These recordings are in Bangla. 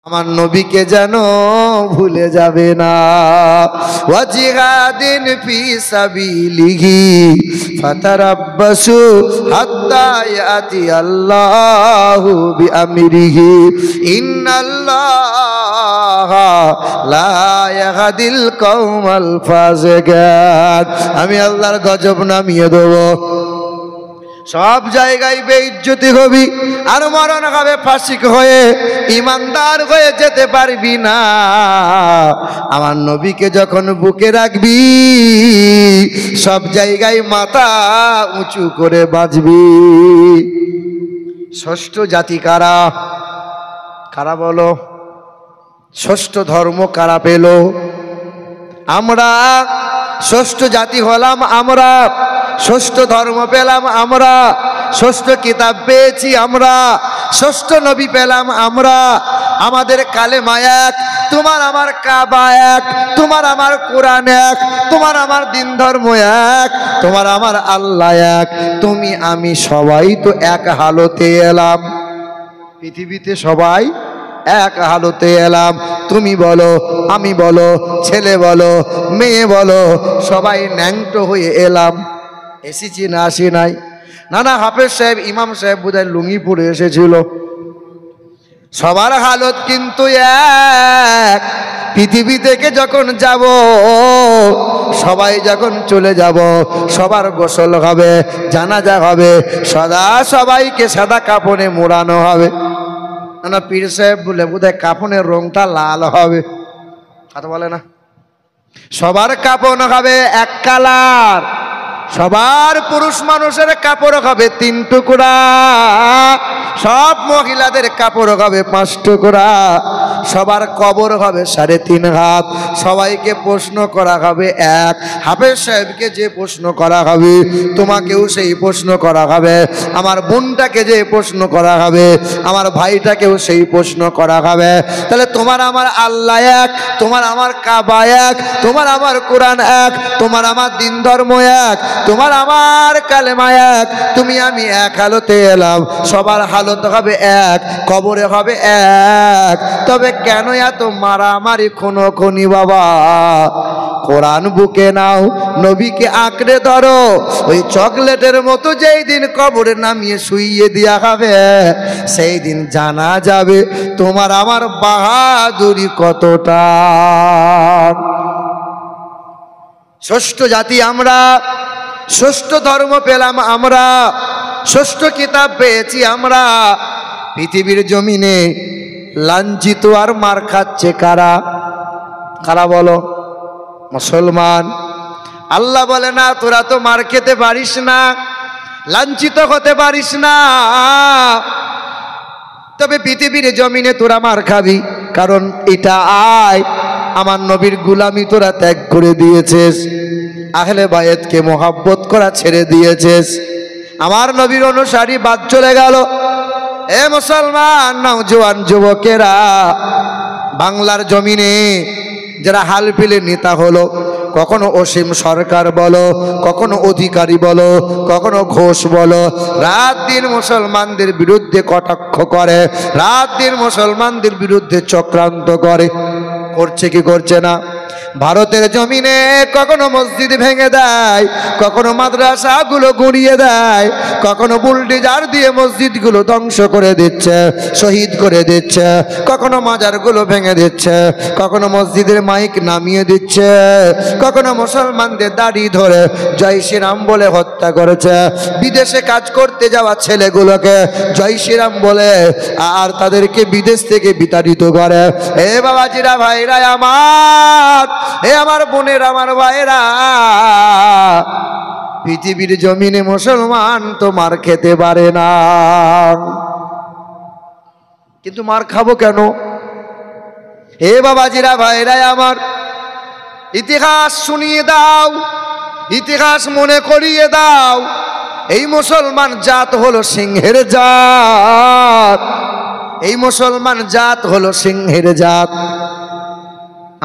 আমার নবীকে যেন ভুলে যাবে না। ওয়া জিহাদিন ফি সাবিলিহি ফাতারাব্বাসু হাত্তা ইয়াতি আল্লাহু বিআমরিহি ইন্নাল্লাহা লা ইয়াহদিল কওমাল ফাসিকিন। আমি আল্লাহর গজব নামিয়ে দেব। সব জায়গায় বেইজ্জতি হবি আর মরণ হবে ফাসিক হয়ে, ইমানদার হয়ে যেতে পারবি না। আমার নবীকে যখন বুকে রাখবি সব জায়গায় মাথা উঁচু করে বাঁচবি। ষষ্ঠ জাতি কারা? কারা বলো? ষষ্ঠ ধর্ম কারা পেল? আমরা। ষষ্ঠ জাতি হলাম আমরা, ষষ্ঠ ধর্ম পেলাম আমরা, ষষ্ঠ কিতাব পেয়েছি আমরা, ষষ্ঠ নবী পেলাম আমরা। আমাদের কালেমা এক, তোমার আমার কাবা এক, তোমার আমার কোরআন এক, তোমার আমার দিন ধর্ম এক, তোমার আমার আল্লাহ এক। তুমি আমি সবাই তো এক হালতে এলাম, পৃথিবীতে সবাই এক হালতে এলাম। তুমি বলো, আমি বলো, ছেলে বলো, মেয়ে বলো, সবাই ন্যাংটো হয়ে এলাম। এসেছি না আসি নাই? না না, হাফেজ সাহেব ইমাম সাহেব বোধহয় লুঙ্গি পরে এসেছিল। সবার হালত কিন্তু এক। পৃথিবী থেকে যখন যাব, সবাই যখন চলে যাব, সবার গোসল হবে, জানাজা হবে, সবাইকে সাদা কাপড়ে মোড়ানো হবে। না পীর সাহেব বলে বোধহয় কাপড়ের রংটা লাল হবে, কথা বলে না। সবার কাপড় হবে এক কালার, সবার পুরুষ মানুষের কাপড় হবে 3 টুকরা, সব মহিলাদের কাপড় হবে 5 টুকরা, সবার কবর হবে 3.5 হাত। সবাইকে প্রশ্ন করা হবে এক। হাফেজ সাহেবকে যে প্রশ্ন করা হবে, তোমাকেও সেই প্রশ্ন করা হবে, আমার বোনটাকে যে প্রশ্ন করা হবে, আমার ভাইটাকেও সেই প্রশ্ন করা হবে। তাহলে তোমার আমার আল্লাহ এক, তোমার আমার কাবা এক, তোমার আমার কোরআন এক, তোমার আমার দিন ধর্ম এক, তোমার আমার কালেমা এক। তুমি আমি এক হালতে এলাম, সবার হালত হবে এক, কবরে হবে এক। তবে কেন এত মারামারি খুনোখুনি বাবা? কোরআন বুকে নাও, নবীকে আঁকড়ে ধরো। ওই চকলেটের মতো যেই দিন কবরে নামিয়ে শুইয়ে দেওয়া হবে, সেই দিন জানা যাবে তোমার আমার বাহাদুরি কতটা। ষষ্ঠ জাতি আমরা, ষষ্ঠ ধর্ম পেলাম আমরা, ষষ্ঠ কিতাব পেয়েছি আমরা। পৃথিবীর জমিনে লাঞ্ছিত আর মার খাচ্ছে কারা? কারা বলো? মুসলমান। আল্লাহ বলে না তোরা তো মার খেতে পারিস না, লাঞ্ছিত হতে পারিস না, তবে পৃথিবীর জমিনে তোরা মার খাবি। কারণ এটা আয় আমার নবীর গুলামি তোরা ত্যাগ করে দিয়েছিস, আহলে বায়েতকে মোহাব্বত করা ছেড়ে দিয়েছিস, আমার নবীর অনুসারী বাদ চলে গেল। এ মুসলমান নওজোয়ান যুবকেরা, বাংলার জমিনে যারা হাল ফেলে নেতা হলো, কখনো অসীম সরকার বলো, কখনো অধিকারী বলো, কখনো ঘোষ বলো, রাত দিন মুসলমানদের বিরুদ্ধে কটাক্ষ করে, রাত দিন মুসলমানদের বিরুদ্ধে চক্রান্ত করে। করছে কি করছে না? ভারতের জমিনে কখনো মসজিদ ভেঙে দেয়, কখনো মাদ্রাসাগুলো গুঁড়িয়ে দেয়, কখনো বুলডোজার দিয়ে মসজিদগুলো ধ্বংস করে দিচ্ছে, শহীদ করে দিচ্ছে, কখনো মাজারগুলো ভেঙে দিচ্ছে, কখনো মসজিদের মাইক নামিয়ে দিচ্ছে, কখনো মুসলমানদের দাড়ি ধরে জয় শ্রীরাম বলে হত্যা করেছে, বিদেশে কাজ করতে যাওয়া ছেলেগুলোকে জয় শ্রীরাম বলে আর তাদেরকে বিদেশ থেকে বিতাড়িত করে। এ বাবাজিরা, ভাইরা আমার, এ আমার বোনের, আমার ভাইরা, পৃথিবীর জমিনে মুসলমান তো মার খেতে পারে না, কিন্তু মার খাবো কেন? এ বাবাজিরা, ভাইরা আমার, ইতিহাস শুনিয়ে দাও, ইতিহাস মনে করিয়ে দাও। এই মুসলমান জাত হলো সিংহের জাত, এই মুসলমান জাত হলো সিংহের জাত।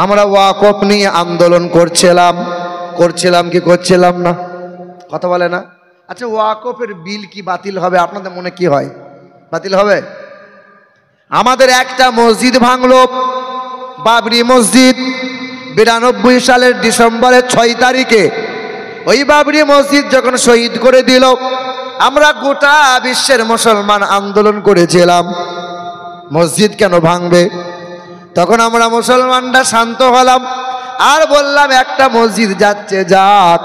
আমরা ওয়াকফ নিয়ে আন্দোলন করছিলাম কি করছিলাম না? কথা বলে না? আচ্ছা, ওয়াকফের বিল কি বাতিল হবে? আপনাদের মনে কি হয়? বাতিল হবে? আমাদের একটা মসজিদ ভাঙলো, বাবরি মসজিদ। 92 সালের ডিসেম্বরের 6 তারিখে ওই বাবরি মসজিদ যখন শহীদ করে দিল, আমরা গোটা বিশ্বের মুসলমান আন্দোলন করেছিলাম মসজিদ কেন ভাঙবে। তখন আমরা মুসলমানরা শান্ত হলাম আর বললাম একটা মসজিদ যাচ্ছে যাক,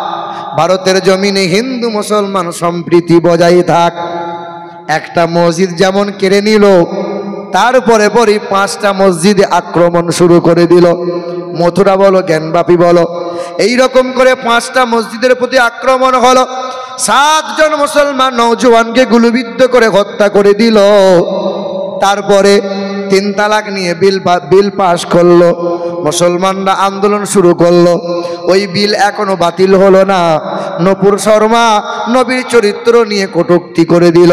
ভারতের জমিনে হিন্দু মুসলমান সম্প্রীতি বজায় থাক। একটা মসজিদ যেমন কেড়ে নিল, তারপরে পরই 5টা মসজিদে আক্রমণ শুরু করে দিল। মথুরা বলো, জ্ঞানবাপী বলো, এইরকম করে 5টা মসজিদের প্রতি আক্রমণ হলো। 7 জন মুসলমান নওজওয়ানকে গুলিবিদ্ধ করে হত্যা করে দিল। তারপরে 3 তালাক নিয়ে বিল পাস করলো, মুসলমানরা আন্দোলন শুরু করলো। ওই বিল এখনো বাতিল হলো না। নূপুর শর্মা নবীর চরিত্র নিয়ে কটূক্তি করে দিল।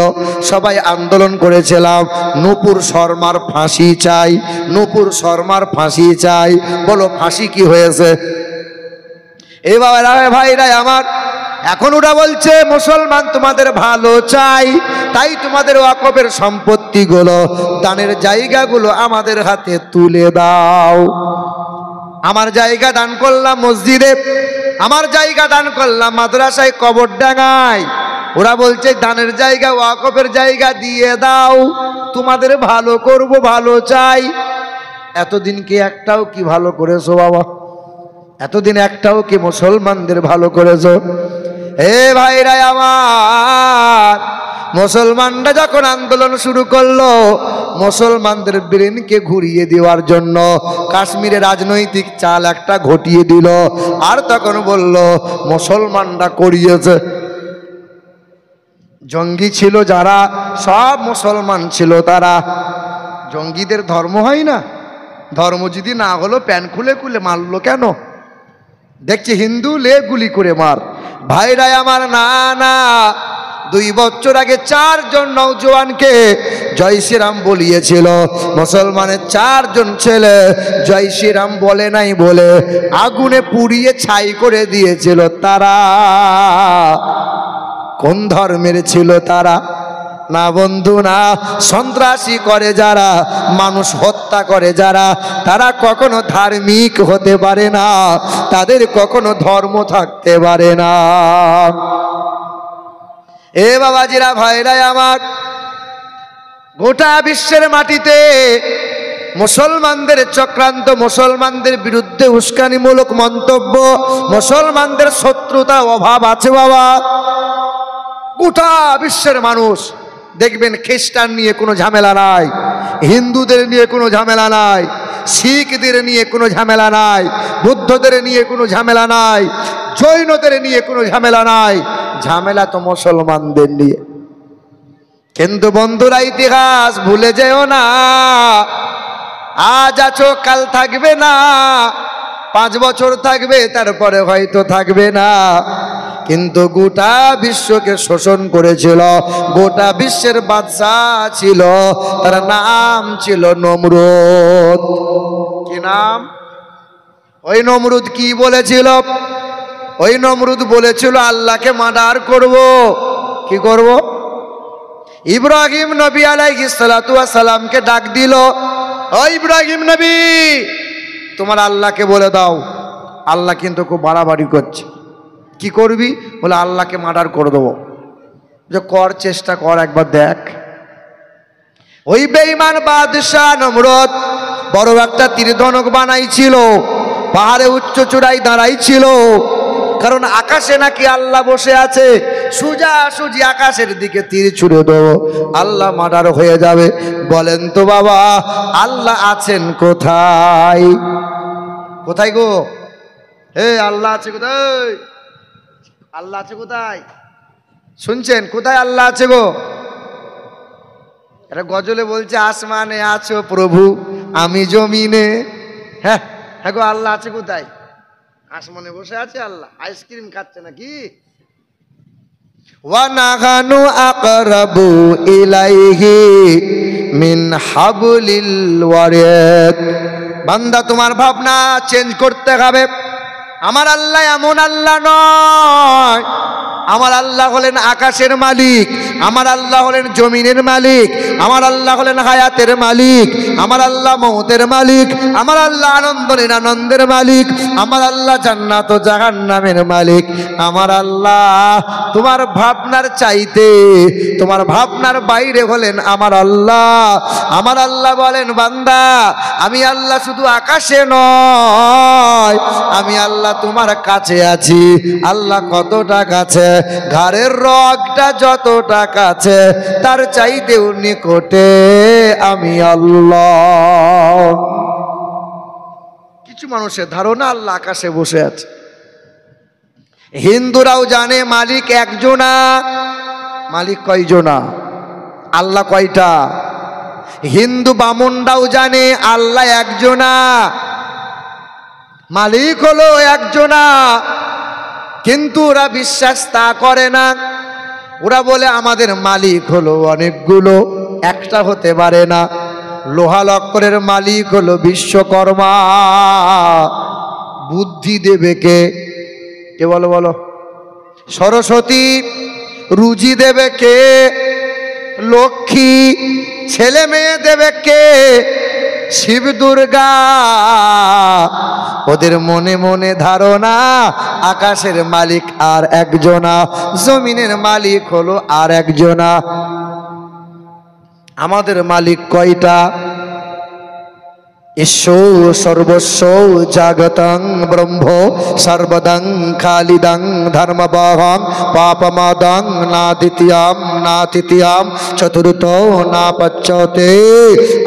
সবাই আন্দোলন করেছিলাম নূপুর শর্মার ফাঁসি চাই, নূপুর শর্মার ফাঁসি চাই। বলো ফাঁসি কি হয়েছে? এই বাবারা ভাইরা আমার, এখন ওরা বলছে মুসলমান তোমাদের ভালো চাই, তাই তোমাদের ওয়াকফের সম্পত্তিগুলো, দানের জায়গাগুলো আমাদের হাতে তুলে দাও। আমার জায়গা দান করলাম মসজিদে, আমার জায়গা দান করলাম মাদ্রাসায়, কবরডাঙ্গায়। ওরা বলছে দানের জায়গা, ওয়াকফের জায়গা দিয়ে দাও, তোমাদের ভালো করব, ভালো চাই। এতদিন কি একটাও কি ভালো করেছো বাবা? এতদিন একটাও কি মুসলমানদের ভালো করেছো? হে ভাইরা আমার, মুসলমানরা যখন আন্দোলন শুরু করলো, মুসলমানদের ব্রেনকে ঘুরিয়ে দেওয়ার জন্য কাশ্মীরে রাজনৈতিক চাল একটা ঘটিয়ে দিল। আর তখন বলল মুসলমানরা করিয়েছে। জঙ্গি ছিল যারা, সব মুসলমান ছিল তারা। জঙ্গিদের ধর্ম হয় না? ধর্ম যদি না হলো প্যান খুলে খুলে মারলো কেন? দেখছি হিন্দু লে গুলি করে মার। ভাইরা আমার, না না, 2 বছর আগে 4 জন নওজওয়ানকে জয় শ্রীরাম বলিয়েছিল। মুসলমানের 4 জন ছেলে জয় শ্রীরাম বলে নাই বলে আগুনে পুড়িয়ে ছাই করে দিয়েছিল। তারা কোন ধর্মের ছিল তারা? না বন্ধু না, সন্ত্রাসী করে যারা, মানুষ হত্যা করে যারা, তারা কখনো ধার্মিক হতে পারে না, তাদের কখনো ধর্ম থাকতে পারে না। এ বাবাজিরা ভাইরা আমার, গোটা বিশ্বের মাটিতে মুসলমানদের চক্রান্ত, মুসলমানদের বিরুদ্ধে উস্কানিমূলক মন্তব্য, মুসলমানদের শত্রুতা অভাব আছে বাবা। গোটা বিশ্বের মানুষ দেখবেন খ্রিস্টান নিয়ে কোনো ঝামেলা নাই, হিন্দুদের নিয়ে কোনো ঝামেলা নাই, শিখদের নিয়ে কোনো ঝামেলা নাই, বুদ্ধদের নিয়ে কোনো ঝামেলা নাই, জৈনদের নিয়ে কোনো ঝামেলা নাই। ঝামেলা তো মুসলমানদের নিয়ে। কিন্তু বন্ধুরা, ইতিহাস ভুলে যেও না। আজ আছো, কাল থাকবে না, 5 বছর থাকবে, তারপরে হয়তো থাকবে না। কিন্তু গোটা বিশ্বকে শোষণ করেছিল, গোটা বিশ্বের বাদশাহ ছিল, তার নাম ছিল নমরুদ। কি নাম? ওই নমরুদ কি বলেছিল? ওই নমরুদ বলেছিল আল্লাহকে মার্ডার করব। কি করব? ইব্রাহিম নবী আলাইহিস সালাতু ওয়াস সালামকে ডাক দিল, ও ইব্রাহিম নবী, তোমার আল্লাহকে বলে দাও, আল্লাহ কিন্তু খুব বাড়াবাড়ি করছে। কি করবি? বলে আল্লাহকে মার্ডার করে দেবো। যে কর, চেষ্টা কর, একবার দেখ। ওই বেঈমান বাদশাহ নমরুদ বড় একটা তীরধনুক বানাইছিল, পাহাড়ে উচ্চ চূড়ায় দাঁড়াইছিল, কারণ আকাশে নাকি আল্লাহ বসে আছে। সোজাসুজি আকাশের দিকে তীর ছুড়ে দেবো, আল্লাহ মার্ডার হয়ে যাবে। বলেন তো বাবা, আল্লাহ আছেন কোথায়? কোথায় গো? হে, আল্লাহ আছে কোথায়? আল্লাহ আছে কোথায়? শুনছেন? কোথায় আল্লাহ আছে গো? এটা গজলে বলছে, আসমানে আছো প্রভু, আমি জমিনে। হ্যাঁ হ্যাঁ গো, আল্লাহ আছে কোথায়? আসমানে বসে আছে আল্লাহ, আইসক্রিম খাচ্ছে নাকি? ওয়া নাহানু আকরাবু ইলাইহি মিন হাবলিল ওয়ারিদ। বান্দা, তোমার ভাবনা চেঞ্জ করতে হবে। আমার আল্লাহ এমন আল্লাহ নয় আমার আল্লাহ হলেন আকাশের মালিক, আমার আল্লাহ হলেন জমিনের মালিক, আমার আল্লাহ হলেন হায়াতের মালিক, আমার আল্লাহ মৌতের মালিক, আমার আল্লাহ আনন্দ নিরানন্দের মালিক, আমার আল্লাহ জান্নাত ও জাহান্নামের মালিক। আমার আল্লাহ তোমার ভাবনার চাইতে, তোমার ভাবনার বাইরে হলেন আমার আল্লাহ। আমার আল্লাহ বলেন, বান্দা আমি আল্লাহ শুধু আকাশে নয়, আমি আল্লাহ তোমার কাছে আছি। আল্লাহ কতটা কাছে? ঘাড়ের রগটা যতটা কাছে, তার চাইতেও নিকটে আমি আল্লাহ। কিছু মানুষের ধারণা আল্লাহ আকাশে বসে আছে। হিন্দুরাও জানে মালিক একজনা। মালিক কয়জনা? আল্লাহ কয়টা? হিন্দু বামুনরাও জানে আল্লাহ একজনা, মালিক হলো একজনা, কিন্তু ওরা বিশ্বাস তা করে না। ওরা বলে আমাদের মালিক হলো অনেকগুলো, একটা হতে পারে না। লোহা লক্করের মালিক হলো বিশ্বকর্মা। বুদ্ধি দেবে কে? কে বলো বলো? সরস্বতী। রুজি দেবে কে? লক্ষ্মী। ছেলে মেয়ে দেবে কে? শিব দুর্গা। ওদের মনে মনে ধারণা আকাশের মালিক আর একজনা, জমিনের মালিক হলো আর একজনা। আমাদের মালিক কয়টা? ঈশ্বর সর্বস্ব জাগতং ব্রহ্ম সর্বদং খালিদং ধর্মবহং পাপমাদং না দ্বিতীয়াম না তৃতীয়াম চতুর্থ না পঞ্চতে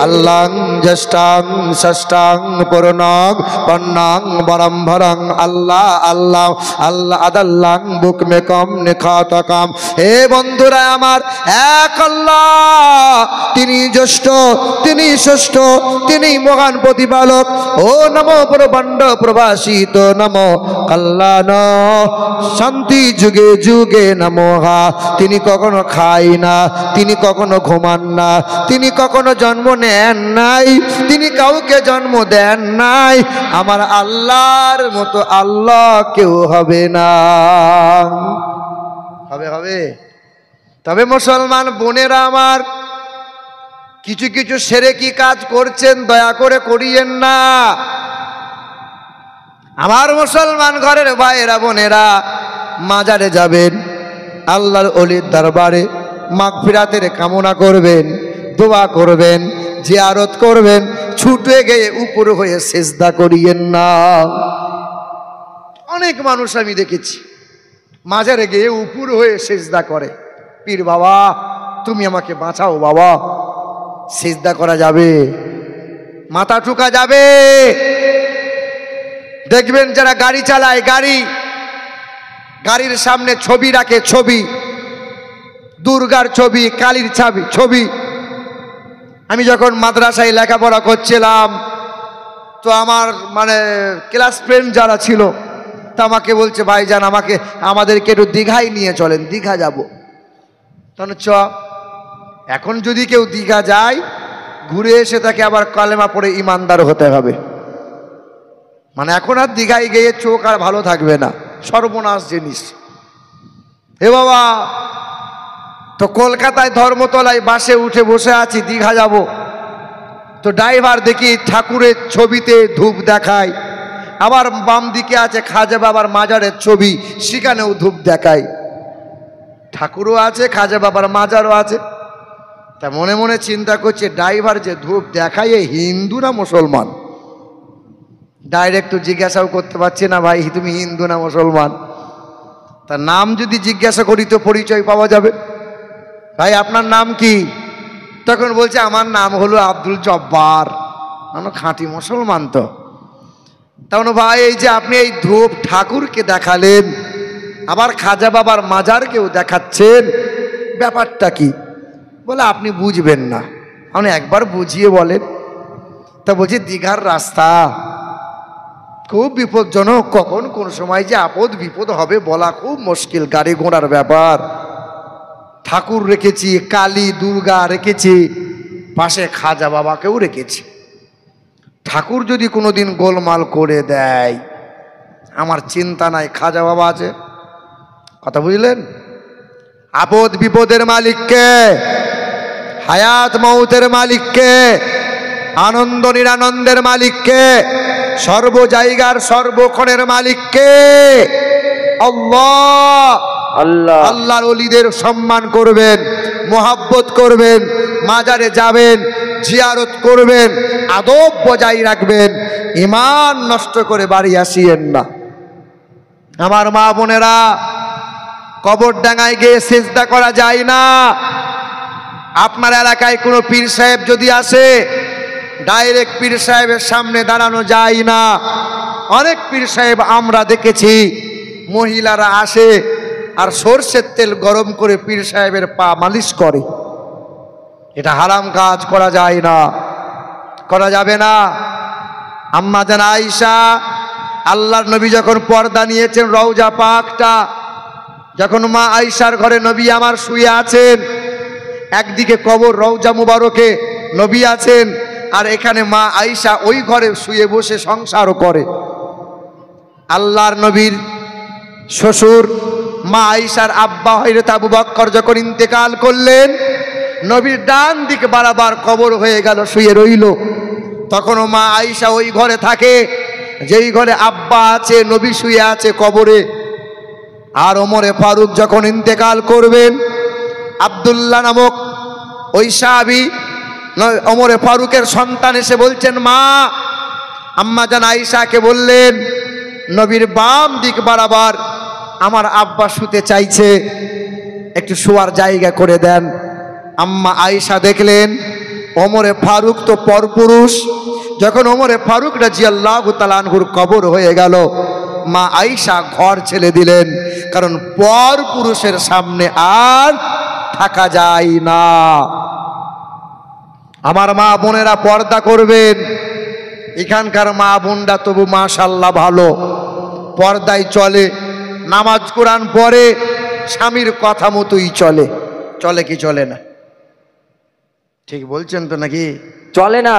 আল্লাং জ্যেষ্ঠাং ষষ্ঠাং পূর্ণং পন্নাং বরম্ভরং আল্লাহ আল্লাহ আল্লাহ আদাল্লাং বুকমেকম নিখাতকাম। হে বন্ধুরা আমার, এক আল্লাহ, তিনি জ্যেষ্ঠ, তিনি ষষ্ঠ, তিনি মহান প্রতিপালক। ও নমো প্রবণ্ড প্রভাসিত নমো কল্যাণ শান্তি যুগে যুগে নমঃ। তিনি কখনো খায় না, তিনি কখনো ঘুমান না, তিনি কখনো জন্ম নেন নাই, তিনি কাউকে জন্ম দেন নাই। আমার আল্লাহর মতো আল্লাহ কেউ হবে না। হবে হবে? তবে মুসলমান বোনেরা আমার, কিছু কিছু শিরকি কাজ করছেন, দয়া করে করিয়েন না। আমার মুসলমান ঘরের ভাইয়েরা বোনেরা, মাজারে যাবেন, আল্লাহর ওলির দরবারে মাগফিরাতের কামনা করবেন, দোয়া করবেন, জিয়ারত করবেন, ছুটে গিয়ে উপর হয়ে সিজদা করিয়েন না। অনেক মানুষ আমি দেখেছি মাজারে গিয়ে উপর হয়ে সিজদা করে, পীর বাবা তুমি আমাকে বাঁচাও বাবা। সিজদা করা যাবে? মাথা ঠুকা যাবে? দেখবেন যারা গাড়ি চালায়, গাড়ির সামনে ছবি রাখে, ছবি, দুর্গার ছবি, কালীর ছবি। আমি যখন মাদ্রাসায় লেখাপড়া করছিলাম, তো আমার ক্লাস ফ্রেন্ড যারা ছিল, তা আমাকে বলছে, ভাইজান আমাদেরকে একটু দীঘায় নিয়ে চলেন, দীঘা যাব। তখন এখন যদি কেউ দীঘা যায়, ঘুরে এসে তাকে আবার কালেমা পড়ে ইমানদার হতে হবে। এখন আর দীঘায় গিয়ে চোখ আর ভালো থাকবে না, সর্বনাশ জিনিস। হে বাবা, তো কলকাতায় ধর্মতলায় বাসে উঠে বসে আছি, দীঘা যাব। তো ড্রাইভার দেখি ঠাকুরের ছবিতে ধূপ দেখায়, আবার বাম দিকে আছে খাজা বাবার মাজারের ছবি, সেখানেও ধূপ দেখায়। ঠাকুরও আছে, খাজা বাবার মাজারও আছে। তা মনে মনে চিন্তা করছে, ড্রাইভার যে ধূপ দেখায়, এ হিন্দু না মুসলমান? ডাইরেক্ট তো জিজ্ঞাসাও করতে পারছি না, ভাই তুমি হিন্দু না মুসলমান? তার নাম যদি জিজ্ঞাসা করি তো পরিচয় পাওয়া যাবে। ভাই আপনার নাম কি? তখন বলছে আমার নাম হলো আব্দুল জব্বার। খাঁটি মুসলমান তো। তখন ভাই এই যে আপনি এই ধূপ ঠাকুরকে দেখালেন, আবার খাজা বাবার মাজারকেও দেখাচ্ছেন, ব্যাপারটা কি? বলে আপনি বুঝবেন না, আপনি একবার বুঝিয়ে বলেন। তা বলছি দীঘার রাস্তা খুব বিপজ্জনক, কখন কোন সময় যে আপদ বিপদ হবে বলা খুব মুশকিল, গাড়ি ঘোড়ার ব্যাপার। ঠাকুর রেখেছি, কালী দুর্গা রেখেছি, পাশে খাজা বাবাকেও রেখেছি। ঠাকুর যদি কোনোদিন গোলমাল করে দেয়, আমার চিন্তা নাই, খাজা বাবা আছে, কথা বুঝলেন? আপদ বিপদের মালিককে, হায়াত মৌতের মালিককে, আনন্দ নিরানন্দের মালিককে, সর্ব জায়গার সর্বক্ষণের মালিককে আল্লাহ। আল্লাহ আল্লাহর ওলিদের সম্মান করবেন, মোহাব্বত করবেন, মাজারে যাবেন, জিয়ারত করবেন, আদব বজায় রাখবেন, ঈমান নষ্ট করে বাড়ি আসিয়েন না। আমার মা বোনেরা, কবর ডাঙায় গিয়ে সিজদা করা যায় না। আপনার এলাকায় কোনো পীর সাহেব যদি আসে, ডাইরেক্ট পীর সাহেবের সামনে দাঁড়ানো যায় না। অনেক পীর সাহেব আমরা দেখেছি, মহিলারা আসে আর সরষের তেল গরম করে পীর সাহেবের পা মালিশ করে। এটা হারাম কাজ, করা যায় না, করা যাবে না। আম্মা জান আয়েশা, আল্লাহর নবী যখন পর্দা নিয়েছেন রওজা পাকটা, যখন মা আয়েশার ঘরে নবী আমার শুয়ে আছেন, একদিকে কবর রওজা মুবারকে নবী আছেন, আর এখানে মা আয়েশা ওই ঘরে শুয়ে বসে সংসারও করে। আল্লাহর নবীর শ্বশুর মা আয়েশার আব্বা হযরত আবু বকর যখন ইন্তেকাল করলেন, নবীর ডান দিকে বারবার কবর হয়ে গেল, শুয়ে রইল। তখনও মা আয়েশা ওই ঘরে থাকে, যেই ঘরে আব্বা আছে, নবী শুয়ে আছে কবরে। আর ওমরে ফারুক যখন ইন্তেকাল করবেন, আব্দুল্লাহ নামক ওই সাহাবী ওমরে ফারুকের সন্তান এসে বলছেন, মা, আম্মা জান আয়েশাকে বললেন, নবীর বাম দিক বরাবর আমার আব্বা শুতে চাইছে, একটু শোয়ার জায়গা করে দেন। আম্মা আয়েশা দেখলেন ওমরে ফারুক তো পরপুরুষ। যখন ওমরে ফারুক রাদিয়াল্লাহু তাআলা আনহুর কবর হয়ে গেল, মা আয়েশা ঘর ছেড়ে দিলেন, কারণ পরপুরুষের সামনে আর থাকা যায় না। আমার মা বোনেরা পর্দা করবেন। এখানকার মা বোনরা তবু মাশাআল্লাহ ভালো, পর্দায় চলে, নামাজ কোরআন পড়ে, স্বামীর কথা মতোই চলে। চলে কি চলে না? ঠিক বলছেন তো নাকি? চলে না।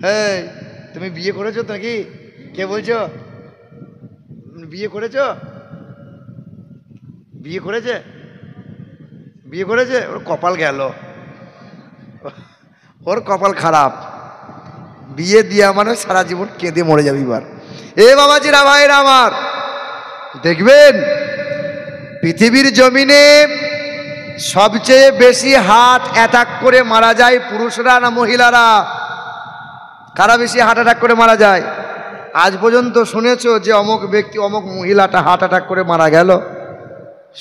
হ্যাঁ, তুমি বিয়ে করেছো তো নাকি? কে বলছো? বিয়ে করেছো? বিয়ে করেছে? বিয়ে করেছে? ওর কপাল গেল, ওর কপাল খারাপ। বিয়ে দিয়া মানে সারা জীবন কেঁদে মরে যাবে। এবার এ বাবাজিরা, ভাইরা আমার, দেখবেন পৃথিবীর জমিনে সবচেয়ে বেশি হার্ট অ্যাটাক করে মারা যায় পুরুষরা না মহিলারা? কারা বেশি হার্ট অ্যাটাক করে মারা যায়? আজ পর্যন্ত শুনেছো যে অমুক ব্যক্তি, অমুক মহিলাটা হার্ট অ্যাটাক করে মারা গেল?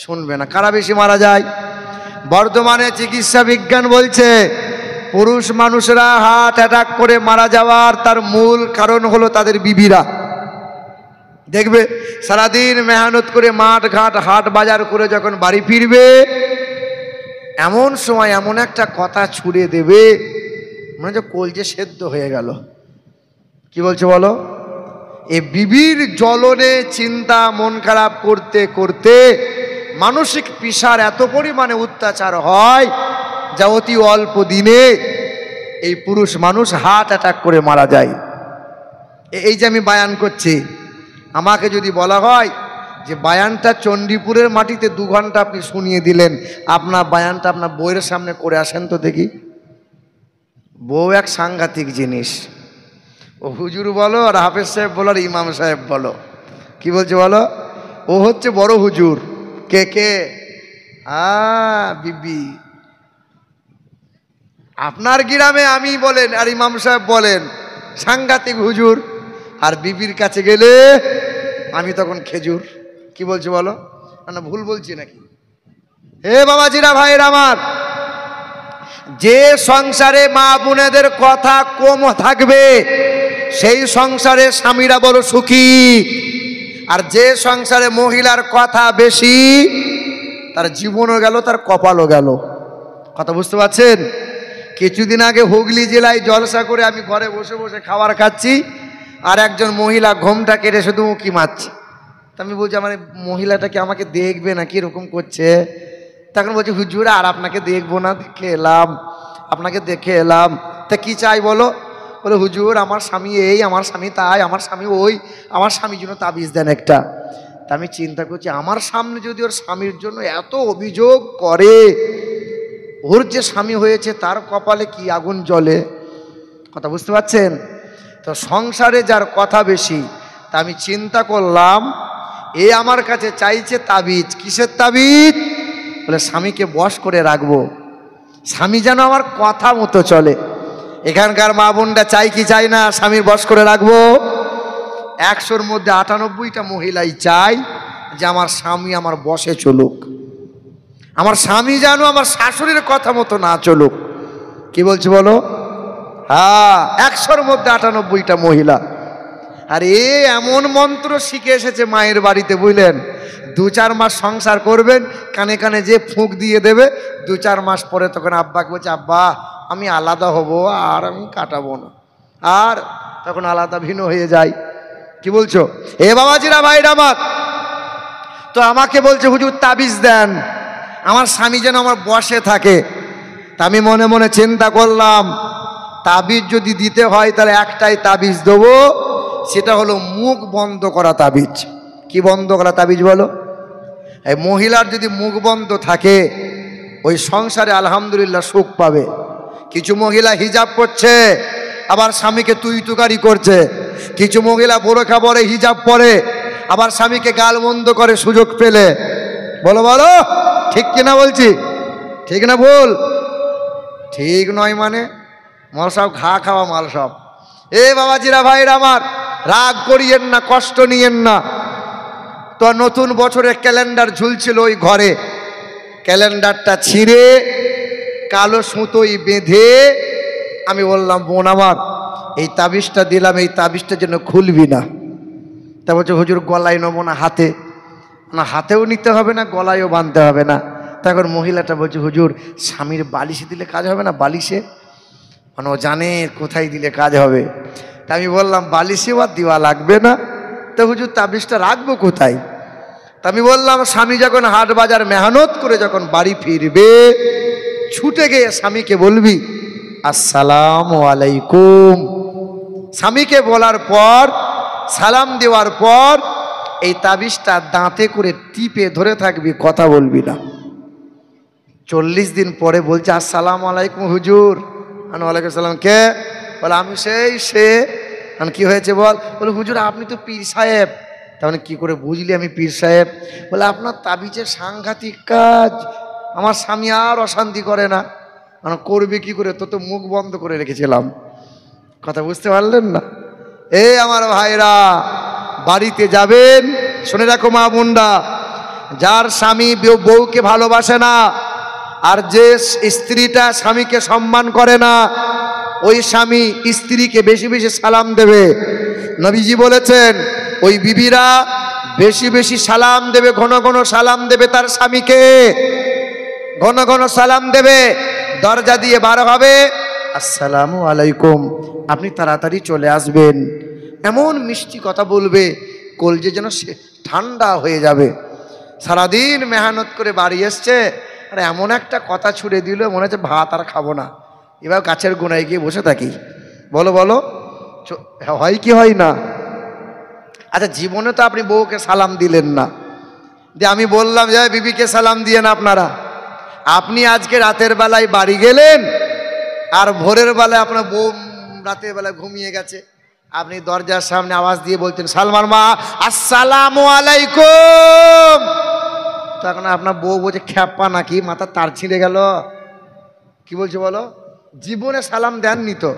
শুনবে না। কারা বেশি মারা যায়? বর্তমানে চিকিৎসা বিজ্ঞান বলছে পুরুষ মানুষরা হার্ট অ্যাটাক করে মারা যাওয়ার তার মূল কারণ হলো তাদের বিবিরা। দেখবে সারাদিন মেহনত করে মাঠ ঘাট হাট বাজার করে যখন বাড়ি ফিরবে, এমন সময় এমন একটা কথা ছুড়ে দেবে, মনে হচ্ছে কলজে সেদ্ধ হয়ে গেল। কি বলছে বলো? এ বিবির জ্বলনে চিন্তা, মন খারাপ করতে করতে মানসিক পিসার এত পরিমাণে অত্যাচার হয়, যা অতি অল্প দিনে এই পুরুষ মানুষ হার্ট অ্যাটাক করে মারা যায়। এই যে আমি বায়ান করছি, আমাকে যদি বলা হয় যে বায়ানটা চণ্ডীপুরের মাটিতে 2 ঘন্টা আপনি শুনিয়ে দিলেন, আপনার বায়ানটা আপনার বউয়ের সামনে করে আসেন তো দেখি। বউ এক সাংঘাতিক জিনিস। ও হুজুর বলো, আর হাফেজ সাহেব বলো, আর ইমাম সাহেব বলো, কি বলছে বলো? ও হচ্ছে বড় হুজুর। কে কে? বিবি। আপনার গ্রামে আমি বলেন আর ইমাম সাহেব বলেন সাংঘাতিক হুজুর, আর বিবির কাছে গেলে আমি তখন খেজুর। কি বলছে বলো? না ভুল বলছি নাকি? হে বাবাজিরা, ভাইয়ের আমার, যে সংসারে মা বোনেদের কথা কম থাকবে সেই সংসারে স্বামীরা বড় সুখী, আর যে সংসারে মহিলার কথা বেশি তার জীবনও গেল, তার কপালও গেল। কথা বুঝতে পারছেন? কিছুদিন আগে হুগলি জেলায় জলসা করে আমি ঘরে বসে বসে খাবার খাচ্ছি, আর একজন মহিলা ঘোমটা কেটে শুধু উঁকি মারছে। তা আমি বলছি, আমার মহিলাটা কি আমাকে দেখবে না, কি এরকম করছে? তখন বলছি, হুজুর আর আপনাকে দেখবো না, দেখে এলাম, আপনাকে দেখে এলাম। তা কি চাই বলো? বলে হুজুর আমার স্বামী এই, আমার স্বামী তাই, আমার স্বামী ওই, আমার স্বামীর জন্য তাবিজ দেন একটা। তা আমি চিন্তা করছি আমার সামনে যদি ওর স্বামীর জন্য এত অভিযোগ করে, ওর যে স্বামী হয়েছে তার কপালে কি আগুন জ্বলে। কথা বুঝতে পারছেন তো? সংসারে যার কথা বেশি, তা আমি চিন্তা করলাম এ আমার কাছে চাইছে তাবিজ। কিসের তাবিজ? বলে স্বামীকে বশ করে রাখবো, স্বামী যেন আমার কথা মতো চলে। এখানকার মা বোনটা চাই কি চাই না স্বামীর বশ করে রাখবো? 100-র মধ্যে 98টা মহিলাই চাই যে আমার স্বামী আমার বশে চলুক, আমার স্বামী যেন আমার শাশুড়ির কথা মতো না চলুক। কি বলছি বলো? হ্যাঁ, 100-র মধ্যে 98টা মহিলা। আর এ এমন মন্ত্র শিখে এসেছে মায়ের বাড়িতে, বুঝলেন? 2-4 মাস সংসার করবেন, কানে কানে যে ফুঁক দিয়ে দেবে, 2-4 মাস পরে তখন আব্বাকে বলছে আব্বা আমি আলাদা হব, আর আমি কাটাবো না, আর তখন আলাদা ভিন্ন হয়ে যায়। কি বলছো এ বাবাজিরা, ভাইরা আমার? তো আমাকে বলছে হুজুর তাবিজ দেন, আমার স্বামী যেন আমার বশে থাকে। তা আমি মনে মনে চিন্তা করলাম তাবিজ যদি দিতে হয় তাহলে একটাই তাবিজ দেবো, সেটা হলো মুখ বন্ধ করা তাবিজ। কি বন্ধ করা তাবিজ বলো? এই মহিলার যদি মুখ বন্ধ থাকে ওই সংসারে আলহামদুলিল্লাহ সুখ পাবে। কিছু মহিলা হিজাব পরছে আবার স্বামীকে তুই তুকারি করছে, কিছু মহিলা বোরখা পরে হিজাব পরে আবার স্বামীকে গাল বন্ধ করে সুযোগ পেলে। বলো বলো ঠিক কিনা বলছি? ঠিক না ভুল? ঠিক নয় মানে মাল সব ঘা খাওয়া মাল সব। এ বাবাজিরা, ভাইরা আমার, রাগ করিয়েন না, কষ্ট নিয়েন না। তো নতুন বছরের ক্যালেন্ডার ঝুলছিল ওই ঘরে, ক্যালেন্ডারটা ছিঁড়ে কালো সুতোই বেঁধে আমি বললাম বোন আমার এই তাবিজটা দিলাম, এই তাবিজটা যেন খুলবি না। তা বলছে হুজুর গলায় নেবো না, হাতে না, হাতেও নিতে হবে না, গলায়ও বাঁধতে হবে না। তখন মহিলাটা বলছে হুজুর স্বামীর বালিশে দিলে কাজ হবে না? বালিশে মানে ও জানে কোথায় দিলে কাজ হবে। তা আমি বললাম বালিশেও আর দেওয়া লাগবে না, তো হুজুর তাবিজটা রাখবো কোথায়? তা আমি বললাম স্বামী যখন হাট বাজার মেহনত করে যখন বাড়ি ফিরবে, ছুটে গিয়ে স্বামীকে বলবি আসসালামু আলাইকুম। স্বামীকে বলার পর, সালাম দেওয়ার পর এই তাবিজটা দাঁতে করে টিপে ধরে থাকবি, কথা বলবি না। 40 দিন পরে বলছে আসসালামু আলাইকুম হুজুর। ওয়ালাইকুম সালাম। কে? বলে আমি সেই সে। কি হয়েছে বল? বলে হুজুর আপনি তো পীর সাহেব। তাহলে কি করে বুঝলি আমি পীর সাহেব? বলে আপনার তাবিজের সাংঘাতিক কাজ, আমার স্বামী আর অশান্তি করে না। করবে কি করে, তো মুখ বন্ধ করে রেখেছিলাম। কথা বুঝতে পারলেন না? এ আমার ভাইরা, বাড়িতে যাবেন, শুনে রাখো মা বোনরা, যার স্বামী বউকে ভালোবাসে না আর যে স্ত্রীটা স্বামীকে সম্মান করে না, ওই স্বামী স্ত্রীকে বেশি বেশি সালাম দেবে। নবীজি বলেছেন ওই বিবিরা বেশি বেশি সালাম দেবে, ঘন ঘন সালাম দেবে তার স্বামীকে, ঘন ঘন সালাম দেবে। দরজা দিয়ে বার হবে আসসালামু আলাইকুম, আপনি তাড়াতাড়ি চলে আসবেন। এমন মিষ্টি কথা বলবে কলজে যেন ঠান্ডা হয়ে যাবে। সারাদিন মেহনত করে বাড়ি এসছে আর এমন একটা কথা ছুড়ে দিল মনে হচ্ছে ভাত আর খাবো না, এবার গাছের গোড়ায় গিয়ে বসে থাকি। বলো বলো হয় কি হয় না? আচ্ছা জীবনে তো আপনি বউকে সালাম দিলেন না, যে আমি বললাম যে বিবিকে সালাম দিয়েন আপনারা। আপনি আজকে রাতের বেলায় বাড়ি গেলেন আর ভোরের বেলায় আপনার বউ রাতের বেলায় ঘুমিয়ে গেছে, আপনি দরজার সামনে আওয়াজ দিয়ে বলছেন সালমান মা আসসালামু আলাইকুম। তখন আপনার বউ বলছে খ্যাপা নাকি, মাথা তার ছিঁড়ে গেল। কি বলছে বলো? জীবনে সালাম দেননি তো,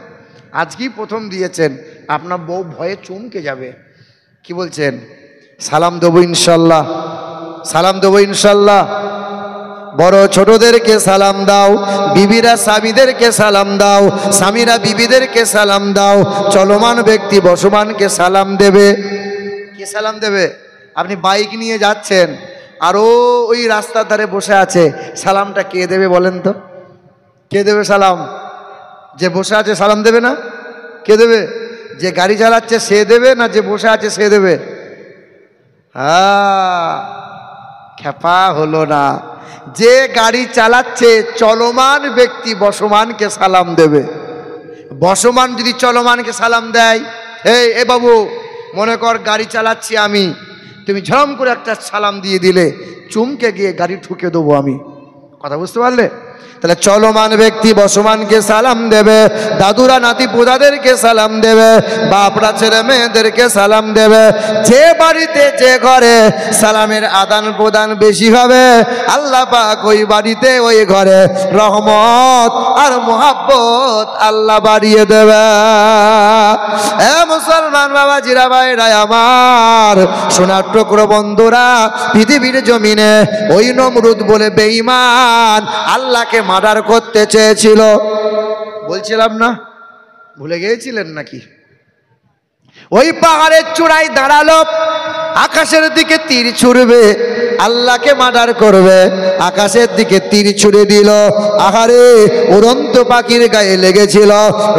আজকেই প্রথম দিয়েছেন। আপনার বউ ভয়ে চমকে যাবে। কি বলছেন? সালাম দেবো ইনশাল্লাহ, সালাম দেবো ইনশাল্লাহ। বড় ছোটদেরকে সালাম দাও, বিবিরা স্বামীদেরকে সালাম দাও, স্বামীরা বিবিদেরকে সালাম দাও, চলমান ব্যক্তি বসমানকে সালাম দেবে। কে সালাম দেবে? আপনি বাইক নিয়ে যাচ্ছেন আর ওই রাস্তার ধারে বসে আছে, সালামটা কে দেবে বলেন তো? কে দেবে সালাম? যে বসে আছে সালাম দেবে না? কে দেবে? যে গাড়ি চালাচ্ছে সে দেবে না যে বসে আছে সে দেবে? হ্যাঁ, খেপা হলো না। যে গাড়ি চালাচ্ছে চলমান ব্যক্তি বসমানকে সালাম দেবে, বসমান যদি চলমানকে সালাম দেয়, এ বাবু, মনে কর গাড়ি চালাচ্ছি আমি, তুমি ঝরম করে একটা সালাম দিয়ে দিলে, চুমকে গিয়ে গাড়ি ঠুকে দেবো আমি। কথা বুঝতে পারলে? তাহলে চলমান ব্যক্তি বসমানকে সালাম দেবে, দাদুরা নাতি পোদাদেরকে সালাম দেবে, বাপরা ছেলে মেয়েদেরকে সালাম দেবে। যে বাড়িতে যে ঘরে সালামের আদান প্রদান বেশি হবে, আল্লাহ পাক ওই বাড়িতে ওই ঘরে রহমত আর মোহাব্বত আল্লাহ বাড়িয়ে দেবে। মুসলমান বাবা জিরা ভাইরা আমার, সোনার টুকরো বন্ধুরা, পৃথিবীর জমিনে ওই নমরুদ বলে বেঈমান আল্লাহকে মার্ডার করতে চেয়েছিল, বলছিলাম না? ভুলে গিয়েছিলেন নাকি? ওই পাহাড়ের চূড়ায় দাঁড়ালো, আকাশের দিকে তীর ছুড়বে, আল্লাহকে মার্ডার করবে, আকাশের দিকে তীর ছুড়ে দিল। আহারে, উড়ন্ত পাখির গায়ে লেগেছিল,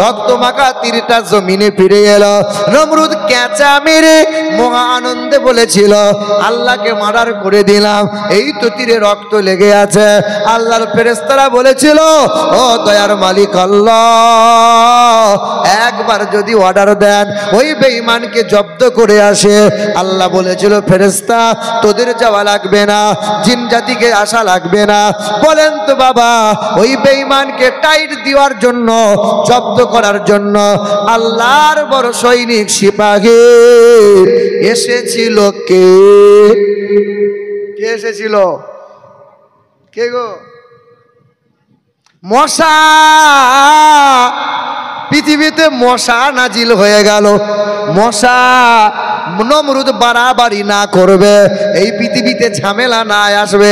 রক্ত মাখা তীরটা জমিনে ফিরে এলো। নমরুদ ক্যাঁচা মেরে মহা আনন্দে বলেছিল, আল্লাহকে মার্ডার করে দিলাম, এই তো তীরে রক্ত লেগে আছে। আল্লাহর ফেরেশতারা বলেছিল, ও দয়ার মালিক আল্লাহ, একবার যদি অর্ডার দেন ওই বেঈমানকে জব্দ করে আসে। আল্লাহ বলেছিল, ফেরেশতা তোদের যাওয়া লাগবে না, জিন জাতিকে আসা লাগবে না। বলেন তো বাবা, ওই বেঈমানকে টাইট দেওয়ার জন্য, জব্দ করার জন্য আল্লাহর বড় সৈনিক সিপাহী এসেছিল কে? কে এসেছিল? কে গো? মশা। পৃথিবীতে মশা নাজিল হয়ে গেল। মশা নমরুদ বাড়াবাড়ি না করবে, এই পৃথিবীতে ঝামেলা না আসবে।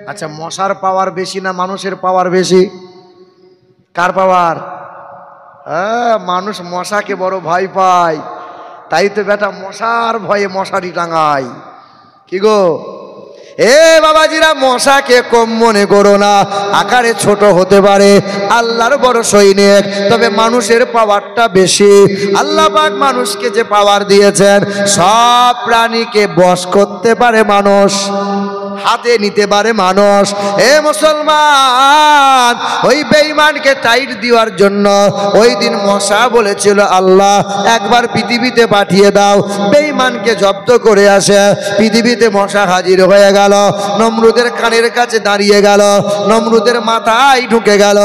আচ্ছা, মশার পাওয়ার বেশি না মানুষের পাওয়ার বেশি? কার পাওয়ার? মানুষ মশাকে বড় ভয় পায়, তাই তো বেটা মশার ভয়ে মশারি টাঙায়। কি গো? বাবাজিরা, মশাকে কম মনে করো না, আকারে ছোট হতে পারে, আল্লাহর বড় সৈনিক, তবে মানুষের পাওয়ারটা বেশি। আল্লাহ পাক মানুষকে যে পাওয়ার দিয়েছেন, সব প্রাণীকে বশ করতে পারে মানুষ, হাতে নিতে পারে মানুষ। মুসলমান, ওই বেঈমানকে টাইট দেওয়ার জন্য ওই দিন মশা বলেছিল, আল্লাহ একবার পৃথিবীতে পাঠিয়ে দাও, বেঈমানকে জব্দ করে আসে। পৃথিবীতে মশা হাজির হয়ে গেল, নমরুদের কানের কাছে দাঁড়িয়ে গেল, নমরুদের মাথায় ঢুকে গেল,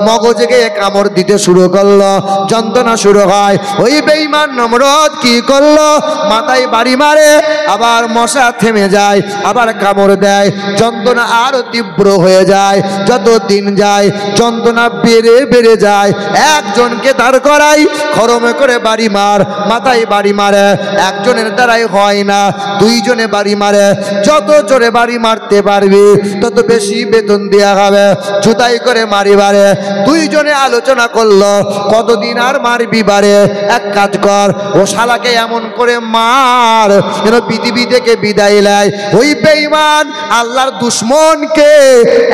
মগজে গিয়ে কামড় দিতে শুরু করলো, যন্ত্রণা শুরু হয়। ওই বেঈমান নমরুদ কি করলো? মাথায় বাড়ি মারে, আবার মশা থেমে যায়, আবার কামড় দেয়, যন্ত্রণা আরো তীব্র হয়ে যায়। যত দিন যায় যন্ত্রণা বেড়ে বেড়ে যায়। একজনকে দাঁড় করাই, খরমে করে বাড়ি মার, মাথায় বাড়ি মারে, একজনের দ্বারাই হয় না, দুইজনে বাড়ি মারে। যত জোরে বাড়ি মারতে পারবি তত বেশি বেতন দেয়া হবে। জুতাই করে মারি বারে। দুইজনে আলোচনা করলো, কতদিন আর মারবি বারে? এক কাজ কর, ও শালাকে এমন করে মার যেন পৃথিবী থেকে বিদায় নেয়। ওই বেঈমান আল্লাহর দুশ্মনকে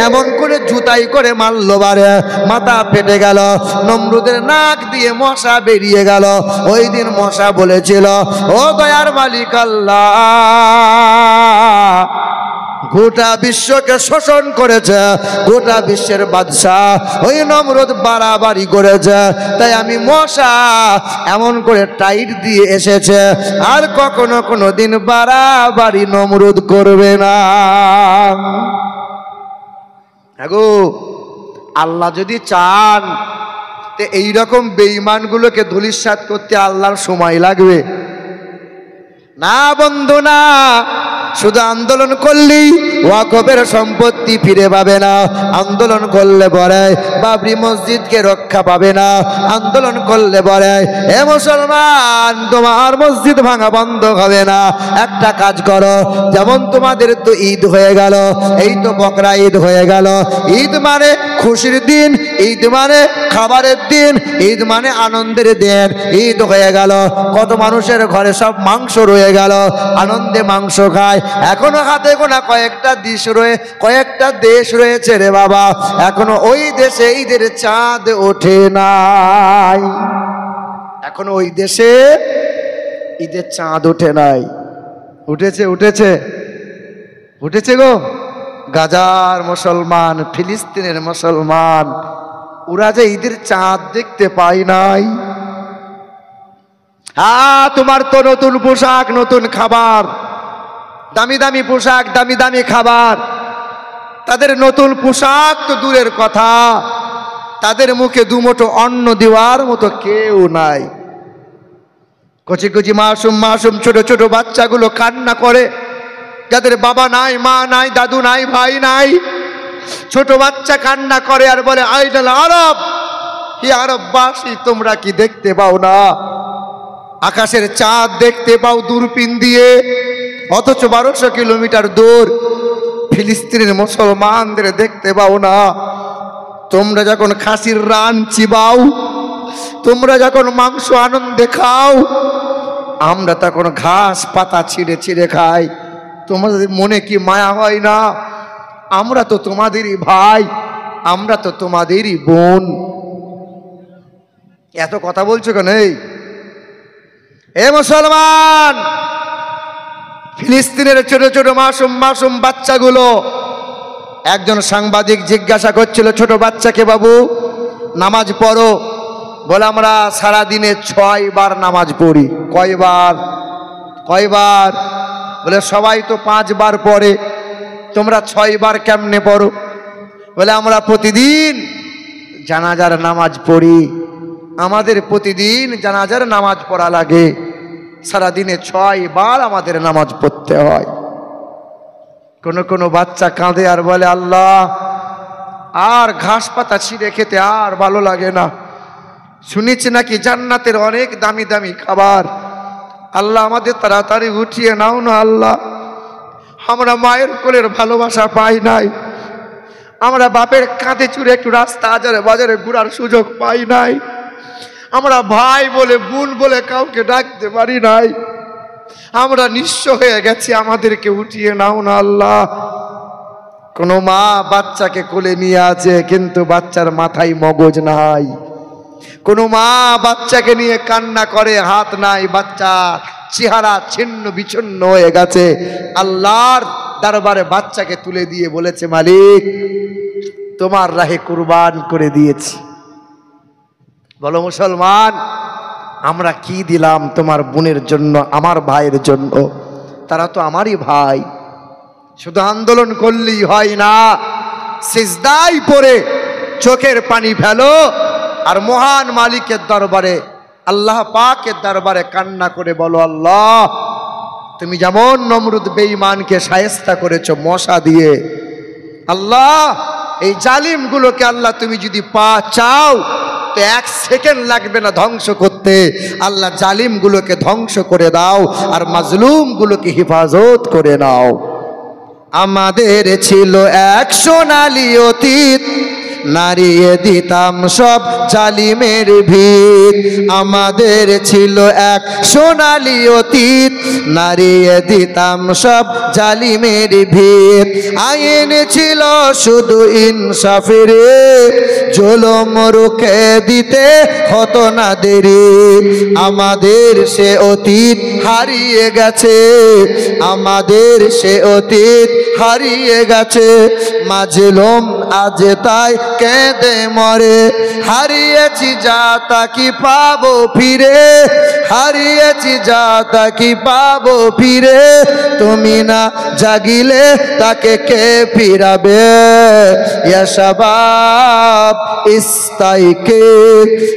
এমন করে জুতাই করে মারলো বারে, মাথা ফেটে গেল, নমরুদের নাক দিয়ে মশা বেরিয়ে গেল। ওই দিন মশা বলেছিল, ও দয়ার মালিক আল্লাহ, গোটা বিশ্বকে শোষণ করেছে, গোটা বিশ্বের বাদশাহ ওই নমরুদ বাড়াবাড়ি করেছে, তাই আমি মশা এমন করে টাইট দিয়ে এসেছে, আর কখনো কোনো দিন বাড়াবাড়ি নমরুদ করবে না। গো, আল্লাহ যদি চান তো এইরকম বেঈমানগুলোকে ধূলিসাৎ করতে আল্লাহর সময় লাগবে না বন্ধু, না। শুধু আন্দোলন করলেই ওয়াকফের সম্পত্তি ফিরে পাবে না, আন্দোলন করলে পরে বাবরি মসজিদকে রক্ষা পাবে না, আন্দোলন করলে পরে মুসলমান তোমার মসজিদ ভাঙা বন্ধ হবে না। একটা কাজ করো, যেমন তোমাদের তো ঈদ হয়ে গেল, এই তো বকরা ঈদ হয়ে গেল। ঈদ মানে খুশির দিন, ঈদ মানে খাবারের দিন, ঈদ মানে আনন্দের দিন। ঈদ হয়ে গেল, কত মানুষের ঘরে সব মাংস রয়ে গেল, আনন্দে মাংস খায়। এখনো হাতে গোনা কয়েকটা দেশ রয়েছে রে বাবা, এখনো ওই দেশে ঈদের চাঁদ ওঠে নাই, এখনো ওই দেশে ঈদের চাঁদ ওঠে নাই। উঠেছে উঠেছে উঠেছে গো। গাজার মুসলমান, ফিলিস্তিনের মুসলমান ওরা যে ঈদের চাঁদ দেখতে পায় নাই। তোমার তো নতুন পোশাক, নতুন খাবার, দামি দামি পোশাক, দামি দামি খাবার। তাদের নতুন পোশাক তো দূরের কথা, তাদের মুখে দুমুঠো অন্ন দেওয়ার মতো কেউ নাই। কচি কচি মাসুম মাসুম ছোট ছোট বাচ্চাগুলো কান্না করে, যাদের বাবা নাই, মা নাই, দাদু নাই, ভাই নাই। ছোট বাচ্চা কান্না করে আর বলে, আইডাল আরব, হে আরববাসী, তোমরা কি দেখতে পাও না? আকাশের চাঁদ দেখতে পাও দূরবীন দিয়ে, অথচ 1200 কিলোমিটার দূর ফিলিস্তিনের মুসলমানদের দেখতে পাও না। তোমরা যখন খাসির রান চিবাও, তোমরা যখন মাংস আনন্দে খাও, আমরা তখন ঘাস পাতা ছিঁড়ে ছিঁড়ে খাই। তোমাদের মনে কি মায়া হয় না? আমরা তো তোমাদেরই ভাই, আমরা তো তোমাদেরই বোন। এত কথা বলছো কেন? এ মুসলমান, ফিলিস্তিনের ছোট ছোট মাসুম মাসুম বাচ্চাগুলো, একজন সাংবাদিক জিজ্ঞাসা করছিল ছোট বাচ্চাকে, বাবু নামাজ পড়ো? বলে, আমরা সারাদিনে 6 বার নামাজ পড়ি। কয়বার? কয়বার? বলে, সবাই তো 5 বার পড়ে, তোমরা 6 বার কেমনে পড়ো? বলে, আমরা প্রতিদিন জানাজার নামাজ পড়ি, আমাদের প্রতিদিন জানাজার নামাজ পড়া লাগে, সারাদিনে 6 বার আমাদের নামাজ পড়তে হয়। কোনো কোনো বাচ্চা কাঁদে আর বলে, আল্লাহ, আর ঘাস পাতা ছিঁড়ে খেতে আর ভালো লাগে না, শুনেছি নাকি জান্নাতের অনেক দামি দামি খাবার, আল্লাহ আমাদের তাড়াতাড়ি উঠিয়ে নাও না আল্লাহ। আমরা মায়ের কোলের ভালোবাসা পাই নাই, আমরা বাপের কাঁধে চুরে একটু রাস্তা আজারে বাজারে ঘুরার সুযোগ পাই নাই, আমরা ভাই বলে বোন বলে কাউকে ডাকতে পারি নাই, আমরা নিঃস্ব হয়ে গেছি, আমাদেরকে উঠিয়ে নাও না আল্লাহ। কোনো মা বাচ্চাকে কোলে নিয়ে আছে, কিন্তু বাচ্চার মাথায় মগজ নাই। কোনো মা বাচ্চাকে নিয়ে কান্না করে, হাত নাই, বাচ্চা চেহারা ছিন্ন বিচ্ছিন্ন হয়ে গেছে। আল্লাহর দরবারে বাচ্চাকে তুলে দিয়ে বলেছে, মালিক, তোমার রাহে কুরবান করে দিয়েছি। বলো মুসলমান, আমরা কি দিলাম তোমার বোনের জন্য, আমার ভাইয়ের জন্য? তারা তো আমারই ভাই। শুধু আন্দোলন করলেই হয় না, সিজদায় পড়ে চোখের পানি ফেলো আর মহান মালিকের দরবারে, আল্লাহ পাকের দরবারে কান্না করে বলো, আল্লাহ, তুমি যেমন নমরুদ বেঈমানকে শায়েস্তা করেছো মশা দিয়ে, আল্লাহ এই জালিমগুলোকে আল্লাহ তুমি যদি চাও তো 1 সেকেন্ড লাগবে না ধ্বংস করতে। আল্লাহ জালিমগুলোকে ধ্বংস করে দাও আর মাজলুমগুলোকে হেফাজত করে নাও। আমাদের ছিল এক সোনালী অতীত, নারিয়ে দিতাম সব জালিমের ভিত। আমাদের ছিল এক সোনালী অতীত, নারিয়ে দিতাম সব জালিমের ভিত। আইন ছিল শুধু ইনসাফের, জুলুম রুখে দিতে হতো না দেরি। আমাদের সে অতীত হারিয়ে গেছে, আমাদের সে অতীত হারিয়ে গেছে। মাজলুম আজ তাই কেঁদে মরে, হারিয়েছি যা তা কি পাবো ফিরে, হারিয়েছি যা তা কি পাবো ফিরে। তুমি না জাগিলে তাকে কে ফিরাবে? ইয়া শাবাব ইস্তাইকে,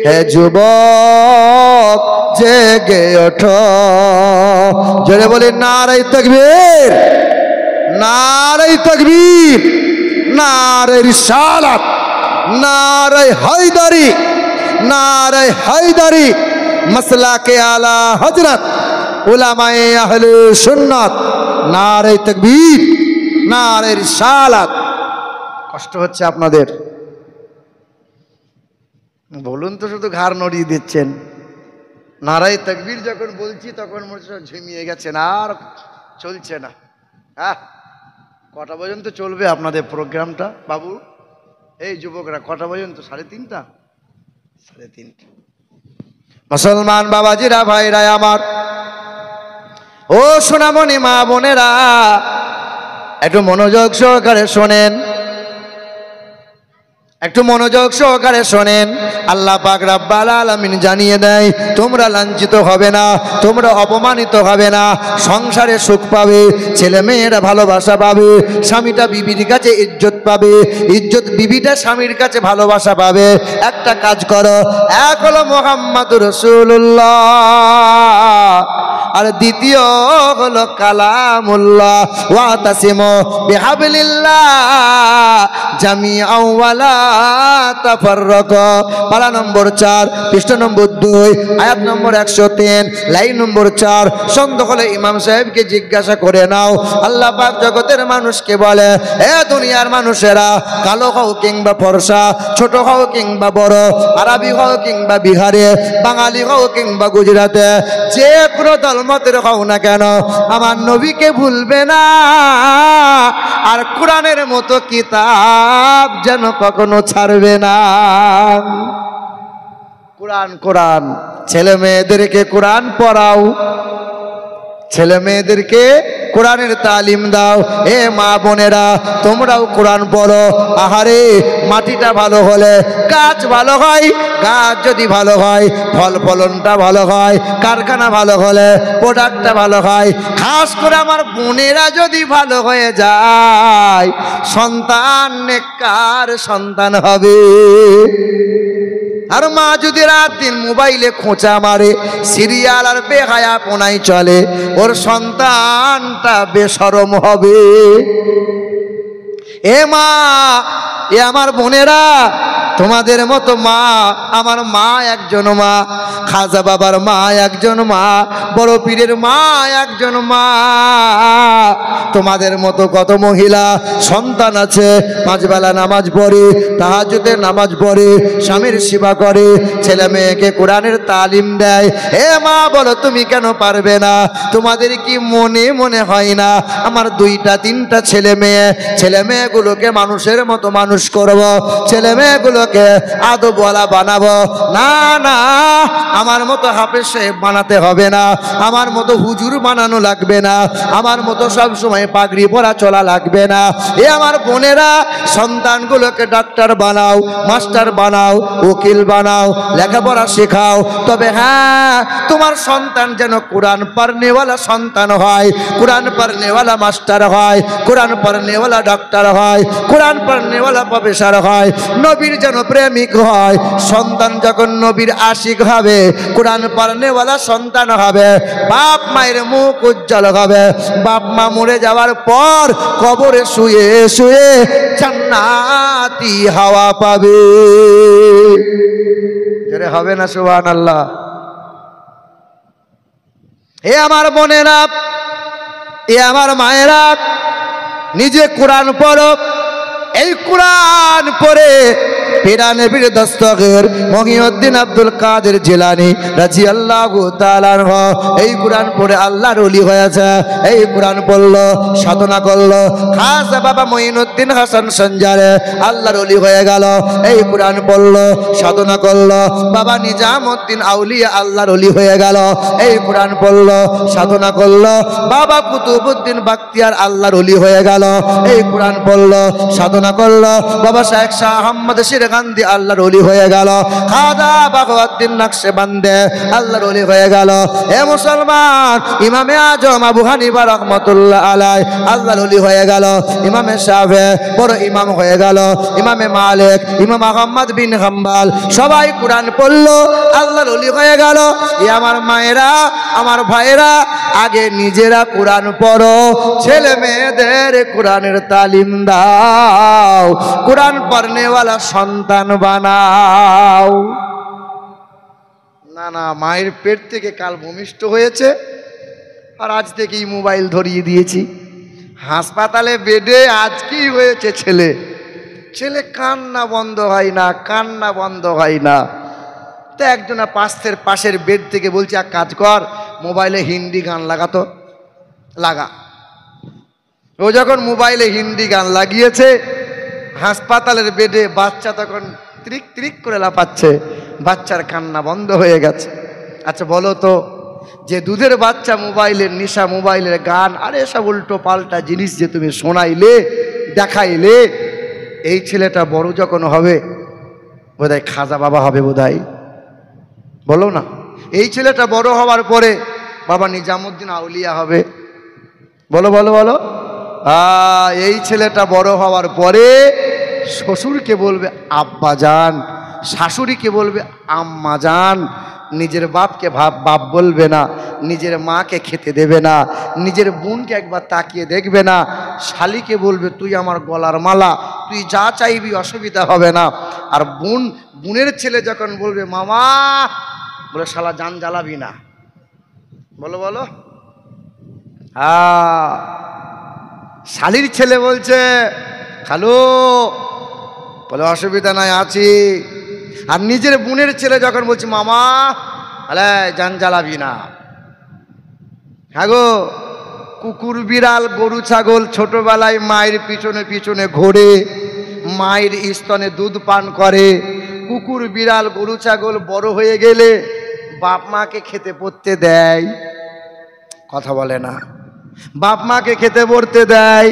হে যুবক জেগে ওঠো। জোরে বলি নারে তাকবীর, নারে তাকবীর, নারে রিসালাত, নারে হায়দারি, নারে হায়দারি, মাসলাকে আলা হযরত উলামায়ে আহলে সুন্নাত। নারে তাকবীর, নারে রিসালাত। কষ্ট হচ্ছে আপনাদের? বলুন তো, শুধু ঘাড় নড়িয়ে দিচ্ছেন। নারে তাকবীর যখন বলছি তখন মনে হচ্ছে ঝিমিয়ে গেছেন, আর চলছে না। কটা পর্যন্ত চলবে আপনাদের প্রোগ্রামটা বাবু? এই যুবকরা, কটা পর্যন্ত? 3:30? 3:30। মুসলমান বাবাজিরা, ভাইরা আমার, ও সোনামণি মা বোনেরা, একটু মনোযোগ সহকারে শোনেন। একটু মনোযোগ সহকারে শোনেন। আল্লাহ পাক রব্বুল আলামিন জানিয়ে দেয়, তোমরা লাঞ্ছিত হবে না, তোমরা অপমানিত হবে না, সংসারে সুখ পাবে, ছেলে মেয়েরা ভালোবাসা পাবে, স্বামীটা বিবির কাছে ইজ্জত পাবে, ইজ্জত বিবিটা স্বামীর কাছে ভালোবাসা পাবে। একটা কাজ করো, এক হলো মুহাম্মাদুর রাসূলুল্লাহ, আর দ্বিতীয় হলো কালামুল্লাহ। ওয়াতাসিমু বিহাবলিল্লাহ জামিআন ওয়ালা তাফাররাকু। পারা নম্বর 4, পৃষ্ঠ নম্বর 2, আয়াত নম্বর 103, লাইন নম্বর 4। সন্দেহ হলে ইমাম সাহেবকে জিজ্ঞাসা করে নাও। আল্লাহ পাক জগতের মানুষকে বলে, এ দুনিয়ার মানুষেরা, কালো হও কিংবা ফর্সা, ছোট হও কিংবা বড়, আরবি হও কিংবা বিহারে, বাঙালি হও কিংবা গুজরাটে, যে কোনো দলমতের হও না কেন, আমার নবীকে ভুলবে না, আর কোরআনের মতো কিতাব যেন কখনো ছাড়বে না। কোরআন কোরআন, ছেলে মেয়েদেরকে কোরআন পড়াও, ছেলে মেয়েদেরকে কোরআনের তালিম দাও। এ মা বোনেরা, তোমরাও কোরআন পড়ো। আহারে, মাটিটা ভালো হলে গাছ ভালো হয়, গাছ যদি ভালো হয় ফল ফলনটা ভালো হয়, কারখানা ভালো হলে প্রোডাক্টটা ভালো হয়। খাস করে আমার বোনেরা যদি ভালো হয়ে যায়, সন্তান নেককার সন্তান হবে। আর মা যদি রাত দিন মোবাইলে খোঁচা মারে, সিরিয়াল আর বেহায়াপনাই চলে, ওর সন্তানটা বেশরম হবে। এ মা, এ আমার বোনেরা, তোমাদের মতো মা, আমার মা একজন মা, খাজা বাবার মা একজন মা, বড় পীরের মা একজন মা। তোমাদের মতো কত মহিলা সন্তান আছে, 5 বেলা নামাজ পড়ে, তাহাজ্জুদের নামাজ পড়ে, স্বামীর সেবা করে, ছেলে মেয়েকে কোরআনের তালিম দেয়। হে মা, বলো তুমি কেন পারবে না? তোমাদের কি মনে মনে হয় না আমার 2টা 3টা ছেলে মেয়ে, ছেলে মেয়েগুলোকে মানুষের মতো মানুষ করব, ছেলে মেয়েগুলোকে আদবওয়ালা বানাবো? না না, আমার মতো হাফেজ সাহেব বানাতে হবে না, আমার মতো হুজুর বানানো লাগবে না, আমার মতো সব সময় পাগড়ি পরা চলা লাগবে না। এ আমার বোনেরা, সন্তানগুলোকে ডাক্তার বানাও, মাস্টার বানাও, উকিল বানাও, লেখাপড়া শেখাও। তবে হ্যাঁ, তোমার সন্তান যেন কোরআন পড়নেওয়ালা সন্তান হয়, কোরআন পড়নেওয়ালা মাস্টার হয়, কোরআন পড়নেওয়ালা ডাক্তার হয়, কোরআন পড়নেওয়ালা প্রফেসর হয়, নবীর যেন প্রেমিক হয়। সন্তান যখন নবীর আশিক হবে, কোরআন পড়নেওয়ালা সন্তান হবে, বাপ মায়ের মুখ উজ্জ্বল হবে। বাপ মা মরে যাওয়ার পর কবরে শুয়ে শুয়ে জান্নাতি হাওয়া পাবে। জোরে হবে না সুবহানাল্লাহ? এ আমার বোনেরা, এ আমার মায়েরা, নিজে কোরআন পড়ো। এই কোরআন পড়ে পীর দস্তগীর মহিউদ্দিন আব্দুল কাদের জিলানী রাদিয়াল্লাহু তাআলা আনহু এই কোরআন পড়ে আল্লাহর ওলি হয়েছে। এই কোরআন পড়লো, সাধনা করলো, খাজা বাবা মঈনুদ্দিন হাসান সঞ্জারে আল্লাহর ওলি হয়ে গেল। এই কোরআন পড়লো, সাধনা করলো, বাবা নিজামউদ্দিন আউলিয়া আল্লাহর ওলি হয়ে গেল। এই কোরআন পড়লো, সাধনা করলো, বাবা কুতুবউদ্দিন বাখতিয়ার আল্লাহর ওলি হয়ে গেল। এই কোরআন পড়লো, সাধনা করলো, বাবা শেখ শাহ আহমদ গান্ধী আল্লাহর ওলি হয়ে গেল। খাজা বাগওয়াদ্দিন নকশবন্দি আল্লাহর ওলি হয়ে গেল। হে মুসলমান, ইমামে আজম আবু হানিফা রাহমাতুল্লাহ আলাইহি আল্লাহর ওলি হয়ে গেল। ইমামে শাফেঈ বড় ইমাম হয়ে গেল। ইমামে মালিক, ইমাম আহমদ বিন হাম্বল সবাই কোরআন পড়লো, আল্লাহর ওলি হয়ে গেল। এই আমার মায়েরা, আমার ভাইয়েরা, আগে নিজেরা কোরআন পড়ো, ছেলে মেয়েদের কোরআনের তালিম দাও, কোরআন পড়নেওয়ালা সন্তান বানাও। না না, মায়ের পেট থেকে কাল ভূমিষ্ঠ হয়েছে আর আজ থেকেই মোবাইল ধরিয়ে দিয়েছি। হাসপাতালে বেডে আজকেই হয়েছে ছেলে, ছেলে কান্না বন্ধ হয় না, কান্না বন্ধ হয় না। তো একজনা পাশের বেড থেকে বলছে, এক কাজ কর, মোবাইলে হিন্দি গান লাগাতো, লাগা। ও যখন মোবাইলে হিন্দি গান লাগিয়েছে, হাসপাতালের বেডে বাচ্চা তখন ত্রিক ত্রিক করে লাফাচ্ছে, বাচ্চার কান্না বন্ধ হয়ে গেছে। আচ্ছা বলো তো, যে দুধের বাচ্চা মোবাইলের নেশা, মোবাইলের গান আর এসব উল্টো পাল্টা জিনিস যে তুমি শোনাইলে, দেখাইলে, এই ছেলেটা বড় যখন হবে বোধহয় খাজা বাবা হবে বোধহয়, বলো না। এই ছেলেটা বড় হওয়ার পরে বাবা নিজামুদ্দিন আউলিয়া হবে, বলো বলো বলো। এই ছেলেটা বড় হওয়ার পরে শ্বশুরকে বলবে আব্বা জান, শাশুড়িকে বলবে আম্মা জান, নিজের বাপকে বাপ বলবে না, নিজের মাকে খেতে দেবে না, নিজের বোনকে একবার তাকিয়ে দেখবে না, শালিকে বলবে তুই আমার গলার মালা, তুই যা চাইবি অসুবিধা হবে না। আর বোনের ছেলে যখন বলবে মামা, বলে শালা জান জ্বালাবি না, বলো বলো। শালির ছেলে বলছে খালু, বলে অসুবিধা নাই আছি। আর নিজের বোনের ছেলে যখন বলছে মামা, আলে জান জ্বালাবি না। হ্যাঁ গো, কুকুর বিড়াল গরু ছাগল ছোটবেলায় মায়ের পিছনে পিছনে ঘোরে, মায়ের স্তনে দুধ পান করে। কুকুর বিড়াল গরু ছাগল বড় হয়ে গেলে বাপ মাকে খেতে পড়তে দেয়, কথা বলে না, বাপ মাকে খেতে পড়তে দেয়।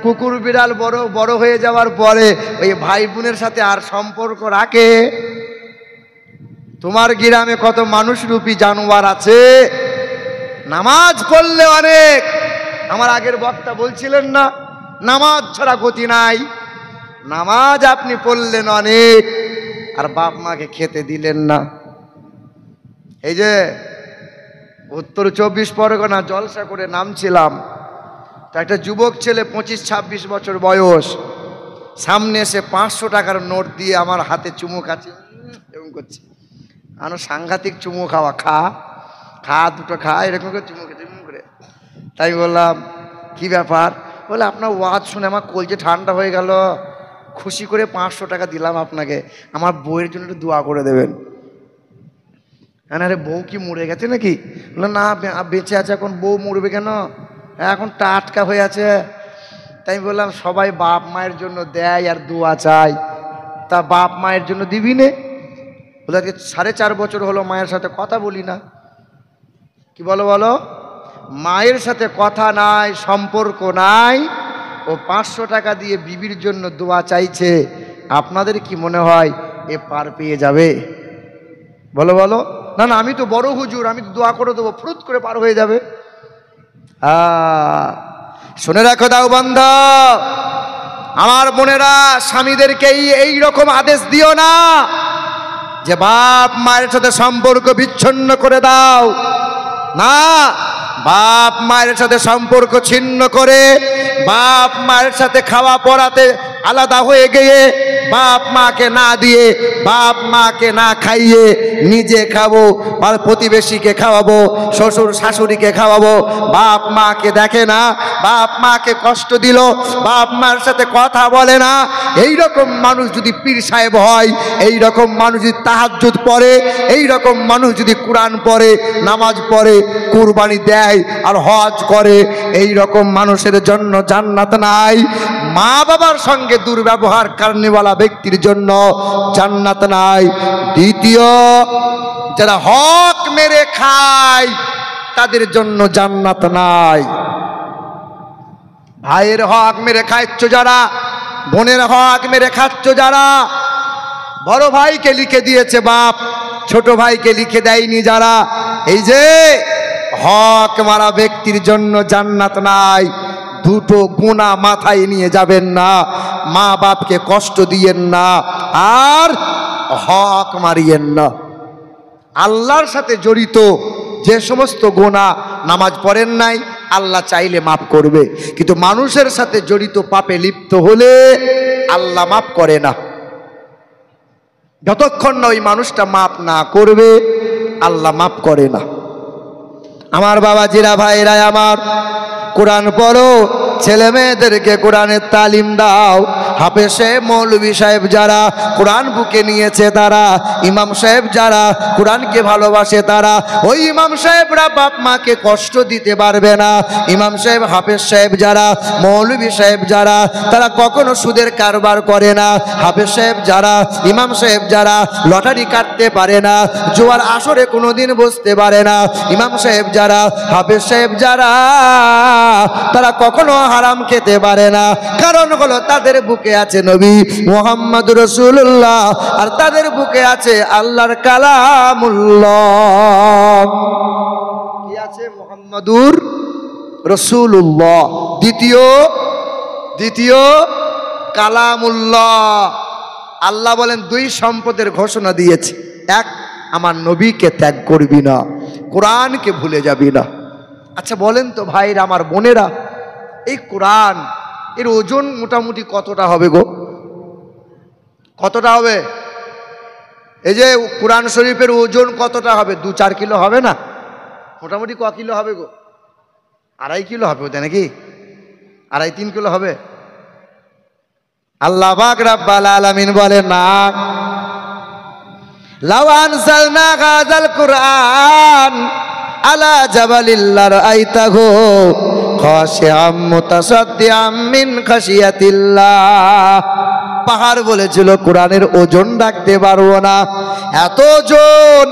কুকুর বিড়াল বড় হয়ে যাওয়ার পরে ওই ভাই বোনের সাথে আর সম্পর্ক রাখে। তোমার গ্রামে কত মানুষরূপী জানোয়ার আছে, নামাজ পড়লে অনেক। আমার আগের বক্তা বলছিলেন না, নামাজ ছাড়া গতি নাই। নামাজ আপনি পড়লেন অনেক, আর বাপ মাকে খেতে দিলেন না। এই যে উত্তর 24 পরগনা জলসা করে নামছিলাম, তা একটা যুবক ছেলে 25-26 বছর বয়স সামনে এসে 500 টাকার নোট দিয়ে আমার হাতে চুমু খাচ্ছে, এরকম করছে। আনো সাংঘাতিক চুমু খাওয়া, খা খা দুটো খা, এরকম করে চুমু খেতে করে। তাই বললাম কি ব্যাপার? বলে আপনার ওয়াজ শুনে আমার কলজে ঠান্ডা হয়ে গেল, খুশি করে 500 টাকা দিলাম আপনাকে, আমার বউয়ের জন্য একটু দোয়া করে দেবেন। আরে বউ কি মরে গেছে নাকি? বললো না, বেঁচে আছে এখন, বউ মরবে কেন, এখন টাটকা হয়ে আছে। তাই বললাম সবাই বাপ মায়ের জন্য দেয় আর দোয়া চাই, তা বাপ মায়ের জন্য দিবি নে? বলে 4.5 বছর হলো মায়ের সাথে কথা বলি না। কি বলো বলো? মায়ের সাথে কথা নাই, সম্পর্ক নাই, ও 500 টাকা দিয়ে বিবির জন্য দোয়া চাইছে। আপনাদের কি মনে হয় এ পার পেয়ে যাবে? বলো বলো। না না, আমি তো বড় হুজুর, আমি তো দোয়া করে দেবো, ফুরুত করে পার হয়ে যাবে। শুনে রাখো দাও বন্ধ, আমার বোনেরা, স্বামীদেরকে এই রকম আদেশ দিও না যে বাপ মায়ের সাথে সম্পর্ক বিচ্ছিন্ন করে দাও। না, বাপ মায়ের সাথে সম্পর্ক ছিন্ন করে, বাপ মায়ের সাথে খাওয়া পড়াতে আলাদা হয়ে গিয়ে, বাপ মাকে না দিয়ে, বাপ মাকে না খাইয়ে নিজে খাবো, আর প্রতিবেশীকে খাওয়াবো, শ্বশুর শাশুড়িকে খাওয়াবো, বাপ মাকে দেখে না, বাপ মাকে কষ্ট দিল, বাপ মার সাথে কথা বলে না। এই রকম মানুষ যদি পীর সাহেব হয়, এই রকম মানুষ যদি তাহাজ্জুদ পড়ে, এই রকম মানুষ যদি কোরআন পড়ে, নামাজ পড়ে, কুরবানি দেয় আর হজ করে, এই রকম মানুষের জন্য জান্নাত নাই। মা বাবার সঙ্গে দুর্ব্যবহার কারণেওয়ালা ব্যক্তির জন্য জান্নাত নাই। দ্বিতীয়, যারা হক মেরে খায় তাদের জন্য জান্নাত নাই। ভাইয়ের হক মেরে খাচ্ছ যারা, বোনের হক মেরে খাচ্ছ যারা, বড় ভাইকে লিখে দিয়েছে বাপ, ছোট ভাইকে লিখে দেয়নি যারা, এই যে হক মারা ব্যক্তির জন্য জান্নাত নাই। দুটো গুনাহ মাথায় নিয়ে যাবেন না, মা বাপকে কষ্ট দিয়েন না, আর হক মারিয়েন না। আল্লাহর সাথে জড়িত যে সমস্ত গুনাহ, নামাজ পড়েন নাই, আল্লাহ চাইলে মাফ করবে, কিন্তু মানুষের সাথে জড়িত পাপে লিপ্ত হলে আল্লাহ মাফ করে না। যতক্ষণ না ওই মানুষটা মাফ না করবে, আল্লাহ মাফ করে না। আমার বাবাজিরা, ভাইরা আমার, কোরআন পড়ো, ছেলে মেয়েদেরকে কোরআনের তালিম দাও। হাফেজ সাহেব, মৌলভী সাহেব যারা কোরআন বুকে নিয়েছে তারা, ইমাম সাহেব যারা কোরআনকে ভালোবাসে তারা, ওই ইমাম সাহেবরা বাপ মাকে কষ্ট দিতে পারবে না। ইমাম সাহেব, হাফেজ সাহেব যারা, মৌলভী সাহেব যারা, তারা কখনো সুদের কারবার করে না। হাফেজ সাহেব যারা, ইমাম সাহেব যারা লটারি কাটতে পারে না, জোয়ার আসরে কোনোদিন বসতে পারে না। ইমাম সাহেব যারা, হাফেজ সাহেব যারা, তারা কখনো হারাম খেতে পারে না। কারণ হলো তাদের বুকে আছে নবী মুহাম্মদ রাসূলুল্লাহ, আর তাদের বুকে আছে আল্লাহর কালামুল্লাহ। কি আছে? মুহাম্মাদুর রাসূলুল্লাহ। দ্বিতীয় কালামুল্লাহ। আল্লাহ বলেন দুই সম্পদের ঘোষণা দিয়েছে। এক, আমার নবীকে ত্যাগ করবি না, কোরআনকে ভুলে যাবি না। আচ্ছা বলেন তো ভাইরা, আমার বোনেরা, এই কোরআন এর ওজন মোটামুটি কতটা হবে গো? কতটা হবে? এই যে কোরআন শরীফের ওজন কতটা হবে? 2-4 কিলো হবে না? মোটামুটি ক কিলো হবে গো? 2.5 কিলো হবে ওটা নাকি? 2.5-3 কিলো হবে? আল্লাহ পাক রব্বুল আলামিন বলে না, লাউ আনজালনা হাযাল কুরআন আলা জাবালিল লারাআইতাহু খাশিআম মুতাসাদ্দিআম মিন খাশিয়াতিল্লাহ। পাহাড় বলেছিল কোরআনের ওজন রাখতে পারবো না, এত ওজন,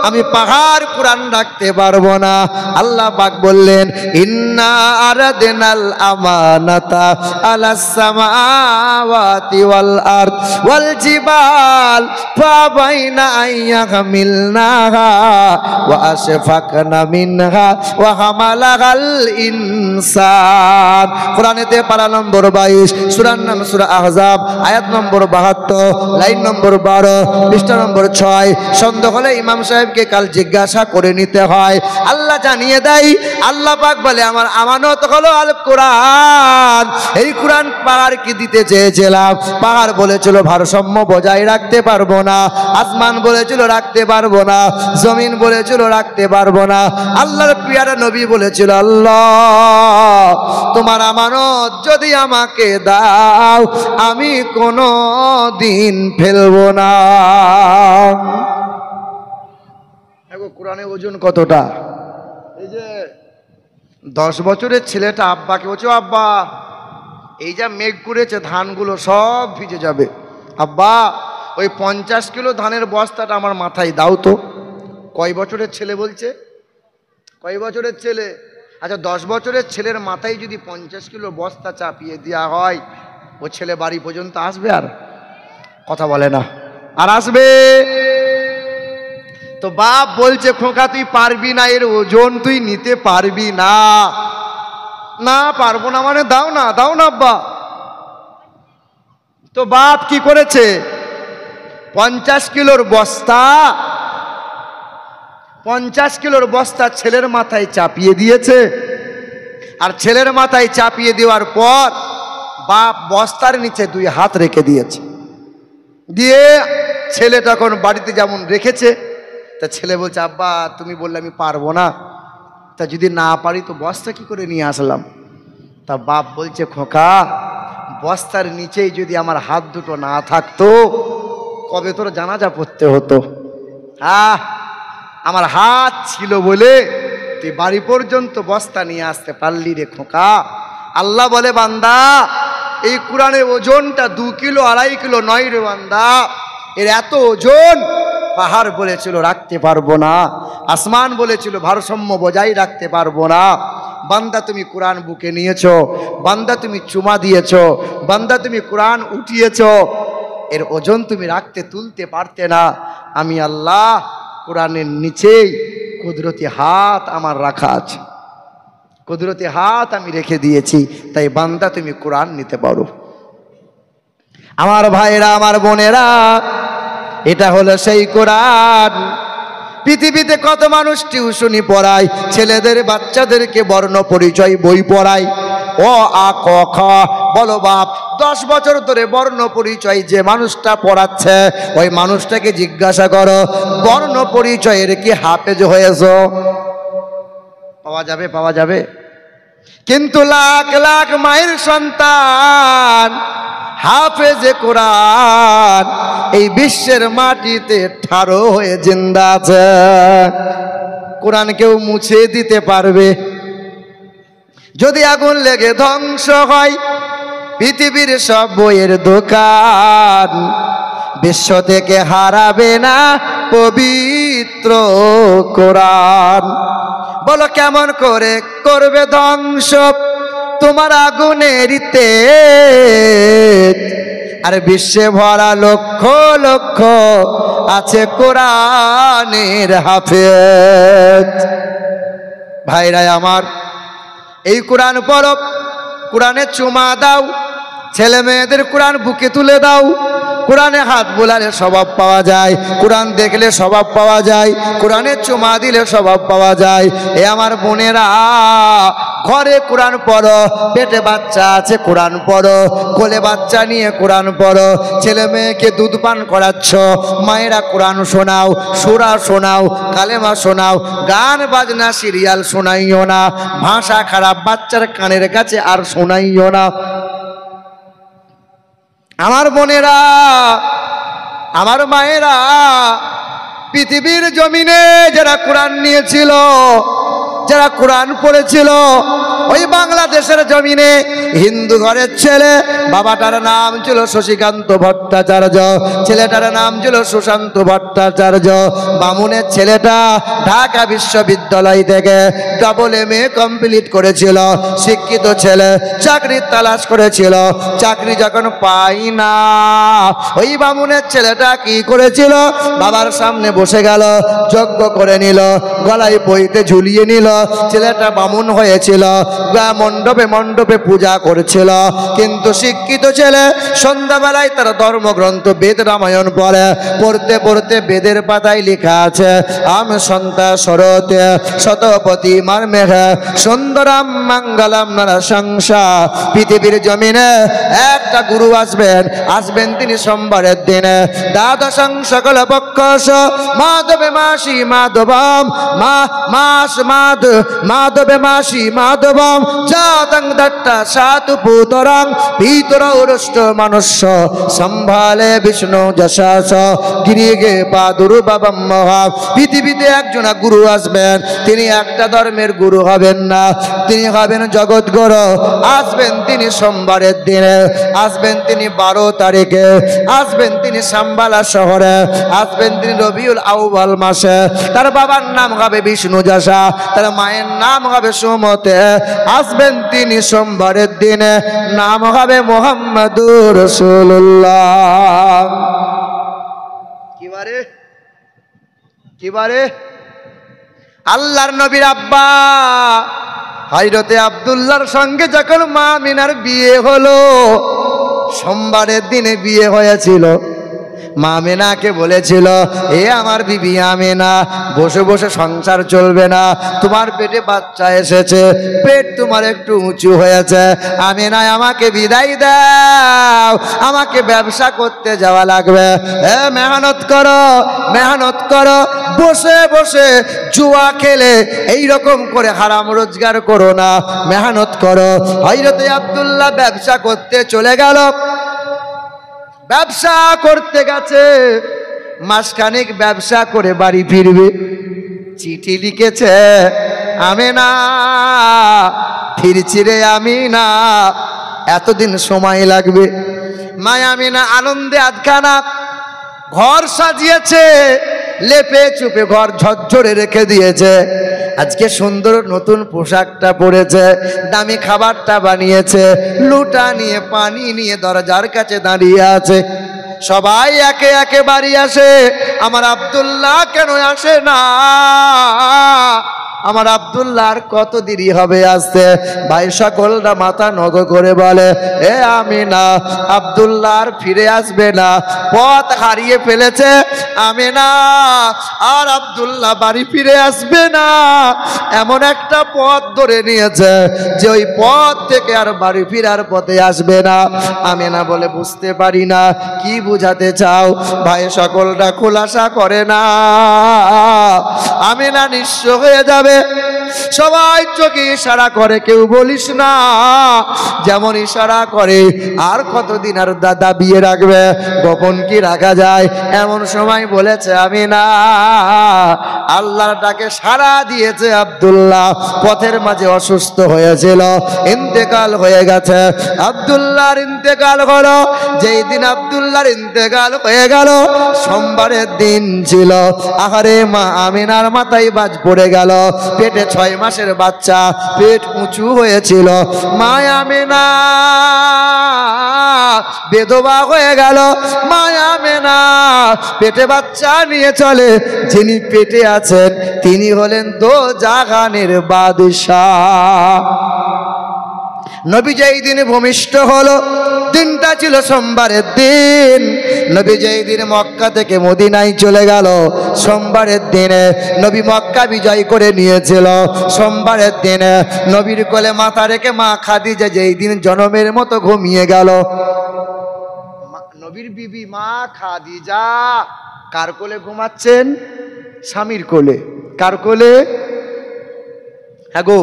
আমি পাহাড় কোরআন রাখতে পারবো না। আল্লাহ পাক বললেন, ইন্না আরাদনাল আমানাতা আলাস সামাওয়াতি ওয়াল আরদ ওয়াল জিবাল ফাবাইনা আইয়াহমিলনাহা ওয়া আশফাকনা মিনহা ওয়া হামালাহাল ইনসান। কোরআনেতে পারা নম্বর 22, সূরার নাম সূরা আহজাব, আয়াত নম্বর 72, লাইন নম্বর 12, পৃষ্ঠা নম্বর 6। সন্দেহ হলে ইমাম সাহেবকে কাল জিজ্ঞাসা করে নিতে হয়। আল্লাহ জানিয়ে দেয়, আল্লাহ পাক বলে আমার আমানত হলো আল কোরআন। এই কোরআন পাহাড়কে দিতে চেয়েছিলাম, পাহাড় বলেছিল ভারসাম্য বজায় রাখতে পারবো না, আসমান বলেছিল রাখতে পারবো না, জমিন বলেছিল রাখতে পারবো না। আল্লাহর প্রিয় নবী বলেছিল, আল্লাহ তোমার আমানত যদি আমাকে দাও আমি কোনো দিন ফেলবো না। কোরআনের ওজন কতটা? এই যে 10 বছরের ছেলেটা আব্বাকে বলছে, আব্বা এই যা মেঘ করেছে ধানগুলো সব ভিজে যাবে, আব্বা ওই 50 কিলো ধানের বস্তাটা আমার মাথায় দাও তো। কয় বছরের ছেলে বলছে? কয় বছরের ছেলে? আচ্ছা 10 বছরের ছেলের মাথায় যদি 50 কিলো বস্তা চাপিয়ে দেওয়া হয়, ও ছেলে বাড়ি পর্যন্ত আসবে? আর কথা বলে না, আর আসবে? তো বাপ বলছে, খোকা তুই পারবি না, এর ওজন তুই নিতে পারবি না। না পারবো না মানে দাও না আব্বা। তো বাপ কি করেছে? 50 কিলোর বস্তা ছেলের মাথায় চাপিয়ে দিয়েছে। আর ছেলের মাথায় চাপিয়ে দেওয়ার পর বাপ বস্তার নিচে 2 হাত রেখে দিয়েছে। দিয়ে ছেলে তখন বাড়িতে যেমন রেখেছে, তা ছেলে বলছে, আব্বা তুমি বললে আমি পারবো না, তা যদি না পারি তো বস্তা কি করে নিয়ে আসলাম? তা বাপ বলছে, খোকা বস্তার নিচেই যদি আমার হাত দুটো না থাকতো কবে তোর জানাজা পড়তে হতো। আমার হাত ছিল বলে তুই বাড়ি পর্যন্ত বস্তা নিয়ে আসতে পারলি রে খোকা। আল্লাহ বলে, বান্দা এই কোরআনের ওজনটা 2 কিলো 2.5 কিলো নয় রে বান্দা, এর এত ওজন। পাহাড় বলেছিল রাখতে পারবো না, আসমান বলেছিল ভারসাম্য বজায় রাখতে পারবো না। বান্দা তুমি কোরআন বুকে নিয়েছো, বান্দা তুমি চুমা দিয়েছো, বান্দা তুমি কোরআন উঠিয়েছো, এর ওজন তুমি রাখতে তুলতে পারতে না। আমি আল্লাহ কোরআনের নিচেই কুদরতি হাত আমার রাখা আছে, কুদরতি হাত আমি রেখে দিয়েছি, তাই বান্দা তুমি কোরআন নিতে পারো। আমার ভাইরা, আমার বোনেরা, এটা হলো সেই কোরআন। পৃথিবীতে কত মানুষ টিউশনি পড়ায়, ছেলেদের বাচ্চাদেরকে বর্ণ পরিচয় বই পড়ায়, অ আ ক খ বলো বাপ। 10 বছর ধরে বর্ণ পরিচয় যে মানুষটা পড়াচ্ছে, ওই মানুষটাকে জিজ্ঞাসা করো বর্ণ পরিচয়ের কি হাফেজ হয়েছো? পাওয়া যাবে। কিন্তু লাখ লাখ মায়ের সন্তান হাফেজে কোরআন এই বিশ্বের মাটিতে ঠাড়ো হয়ে জিন্দা আছে। কোরআন কেউ মুছে দিতে পারবে? যদি আগুন লেগে ধ্বংস হয় পৃথিবীর সব বইয়ের দোকান, বিশ্ব থেকে হারাবে না পবিত্র কোরআন। বলো কেমন করে করবে ধ্বংস তোমার আগুনের তেজ? আরে বিশ্বে ভরা লক্ষ লক্ষ আছে কোরআনের হাফেজ। ভাইরা আমার, এই কোরআন পড়ো, কোরআনে চুমা দাও, ছেলে মেয়েদের কোরআন বুকে তুলে দাও। কোরআনে হাত বোলালে স্বভাব পাওয়া যায়, কোরআন দেখলে স্বভাব পাওয়া যায়, কোরআনে চুমা দিলে স্বভাব পাওয়া যায়। এ আমার বোনেরা, ঘরে কোরআন পড়ো, পেটে বাচ্চা আছে কোরআন পড়ো, কোলে বাচ্চা নিয়ে কোরআন পড়ো, ছেলে মেয়েকে দুধ পান করাচ্ছ, মায়েরা কোরআন শোনাও, সূরা শোনাও, কালেমা শোনাও, গান বাজনা সিরিয়াল শোনাইও না, ভাষা খারাপ বাচ্চার কানের কাছে আর শোনাইও না। আমার বোনেরা, আমার মায়েরা, পৃথিবীর জমিনে যারা কোরআন নিয়েছিল, যারা কোরআন পড়েছিল, ওই বাংলাদেশের জমিনে হিন্দু ঘরের ছেলে, বাবাটার নাম ছিল শশীকান্ত ভট্টাচার্য, ছেলেটার নাম ছিল সুশান্ত ভট্টাচার্য। বামুনের ছেলেটা ঢাকা বিশ্ববিদ্যালয় থেকে AA কমপ্লিট করেছিল, শিক্ষিত ছেলে, চাকরির তালাশ করেছিল, চাকরি যখন পাই না, ওই বামুনের ছেলেটা কি করেছিল, বাবার সামনে বসে গেল, যজ্ঞ করে নিল, গলায় পইতে ঝুলিয়ে নিল। ছেলেটা বামুন হয়েছিল, মণ্ডপে মণ্ডপে পূজা করেছিল, কিন্তু শিক্ষিত ছেলে সন্ধ্যাবেলায় তার ধর্মগ্রন্থ বেদ রামায়ণ পড়ে, পড়তে পড়তে বেদের পাতায় লেখা আছে, আম সন্তা শরতে শতপতি মারমেঘ সুন্দরাম মঙ্গলম নরসংসা। পৃথিবীর জমিনে একটা গুরু আসবেন, আসবেন তিনি সোমবারের দিনে, দ্বাদশং সকল পক্ষস মাধবে মাসি মাধবম মাস মাধবে মাসি মাধবম জাতং দত্তা সাতু পুতরাং ভিতর উরষ্ট মনুষ্য সম্ভালে বিষ্ণু যশাস গিরিগে প্রাদুর্ভাবম মহা। পৃথিবীতে একজন গুরু আসবেন, তিনি একটা ধর্মের গুরু হবেন না, তিনি হবেন জগৎ গুরু। আসবেন তিনি সোমবারের দিনে, আসবেন তিনি 12 তারিখে, আসবেন তিনি সাম্বালা শহরে, আসবেন তিনি রবিউল আউয়াল মাসে। তার বাবার নাম হবে বিষ্ণু যশা, তার মায়ের নাম হবে সুমতে। আসবেন তিনি সোমবারের দিনে, নাম হবে মুহাম্মাদুর রাসূলুল্লাহ। কি বারে? আল্লাহর নবীর আব্বা হযরতে আব্দুল্লাহর সঙ্গে যখন মা আমিনার বিয়ে হলো, সোমবারের দিনে বিয়ে হয়েছিল। মা আমিনাকে বলেছিল, এ আমার বিবি আমিনা, বসে বসে সংসার চলবে না, তোমার পেটে বাচ্চা এসেছে, পেট তোমার একটু উঁচু হয়েছে, আমিনা আমাকে বিদায় দাও, আমাকে ব্যবসা করতে যাওয়া লাগবে। মেহনত করো, মেহনত করো, বসে বসে জুয়া খেলে এই রকম করে হারাম রোজগার করো না, মেহনত করো। হযরতে আব্দুল্লাহ ব্যবসা করতে চলে গেল, ব্যবসা করতে গেছে, মাসখানেক ব্যবসা করে বাড়ি ফিরবে। চিঠি লিখেছে, আমিনা ফিরছি রে আমিনা, এতদিন সময় লাগবে। মা আমিনা আনন্দে আধখানা ঘর সাজিয়েছে, লেপে চুপে ঘর ঝরঝরে রেখে দিয়েছে। আজকে সুন্দর নতুন পোশাকটা পরেছে, দামি খাবারটা বানিয়েছে, লুটা নিয়ে পানি নিয়ে দরজার কাছে দাঁড়িয়ে আছে। সবাই একে একে বাড়ি আসে, আমার আব্দুল্লাহ কেন আসে না? আমার আব্দুল্লাহ আর কত দেরি হবে আসতে? ভাই সকলরা মাথা নত করে বলে, এ আমিনা, আব্দুল্লাহ আর ফিরে আসবে না, পথ হারিয়ে ফেলেছে আমিনা, আর আব্দুল্লাহ বাড়ি ফিরে আসবে না। এমন একটা পথ ধরে নিয়েছে যে ওই পথ থেকে আর বাড়ি ফিরার পথে আসবে না। আমিনা বলে, বুঝতে পারি না, কি বুঝাতে চাও? ভাই সকলরা খোলাসা করে না। আমিনা নিঃস্ব হয়ে যাবে, সবাই চোখে ইশারা করে, কেউ বলিস না, যেমন ইশারা করে। আর কতদিন আর দাদা বিয়ে রাখবে? গোপন কি রাখা যায়? এমন সময় বলেছে আমিনা, আল্লাহর ডাকে সাড়া দিয়েছে আব্দুল্লাহ। পথের মাঝে অসুস্থ হয়েছিল, ইন্তেকাল হয়ে গেছে। আব্দুল্লাহর ইন্তেকাল হলো। যেই দিন আব্দুল্লাহর ইন্তেকাল হয়ে গেল, সোমবারের দিন ছিল। আহারে মা আমিনার মাথায় বাজ পড়ে গেল, পেটে 6 6 মাসের বাচ্চা, পেট উঁচু হয়েছিল। মা আমেনা বেধবা হয়ে গেল। মা আমেনা পেটে বাচ্চা নিয়ে চলে। যিনি পেটে আছেন তিনি হলেন দোজাহানের বাদশাহ। নবী যেই দিনে ভূমিষ্ঠ হলো, দিনটা ছিল সোমবারের দিন। নবী যেই দিন মক্কা থেকে মদিনায় চলে গেল, সোমবারের দিনে নবী মক্কা বিজয় করে নিয়েছিল। সোমবারের দিনে নবীর কোলে মাথা রেখে মা খাদিজা যেই দিন জনমের মতো ঘুমিয়ে গেল। নবীর বিবি মা খাদিজা কার কোলে ঘুমাচ্ছেন? স্বামীর কোলে। কার কোলে? হ্যাঁ গো,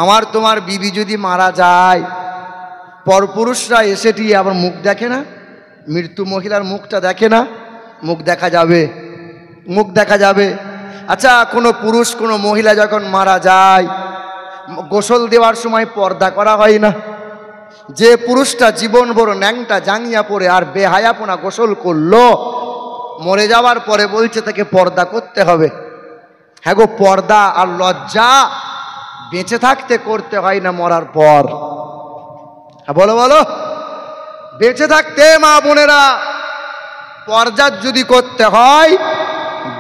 আমার তোমার বিবি যদি মারা যায়, পরপুরুষরা এসেটি আবার মুখ দেখে না? মৃত্যু মহিলার মুখটা দেখে না? মুখ দেখা যাবে, মুখ দেখা যাবে। আচ্ছা, কোনো পুরুষ কোনো মহিলা যখন মারা যায়, গোসল দেওয়ার সময় পর্দা করা হয় না? যে পুরুষটা জীবন ভর ন্যাংটা জাঙ্গিয়া পরে আর বেহায়াপনা গোসল করলো, মরে যাওয়ার পরে বলছে তাকে পর্দা করতে হবে। হ্যাঁ গো, পর্দা আর লজ্জা বেঁচে থাকতে করতে হয় না, মরার পর। হ্যাঁ বলো বলো, বেঁচে থাকতে মা বোনেরা পর্দা যদি করতে হয়,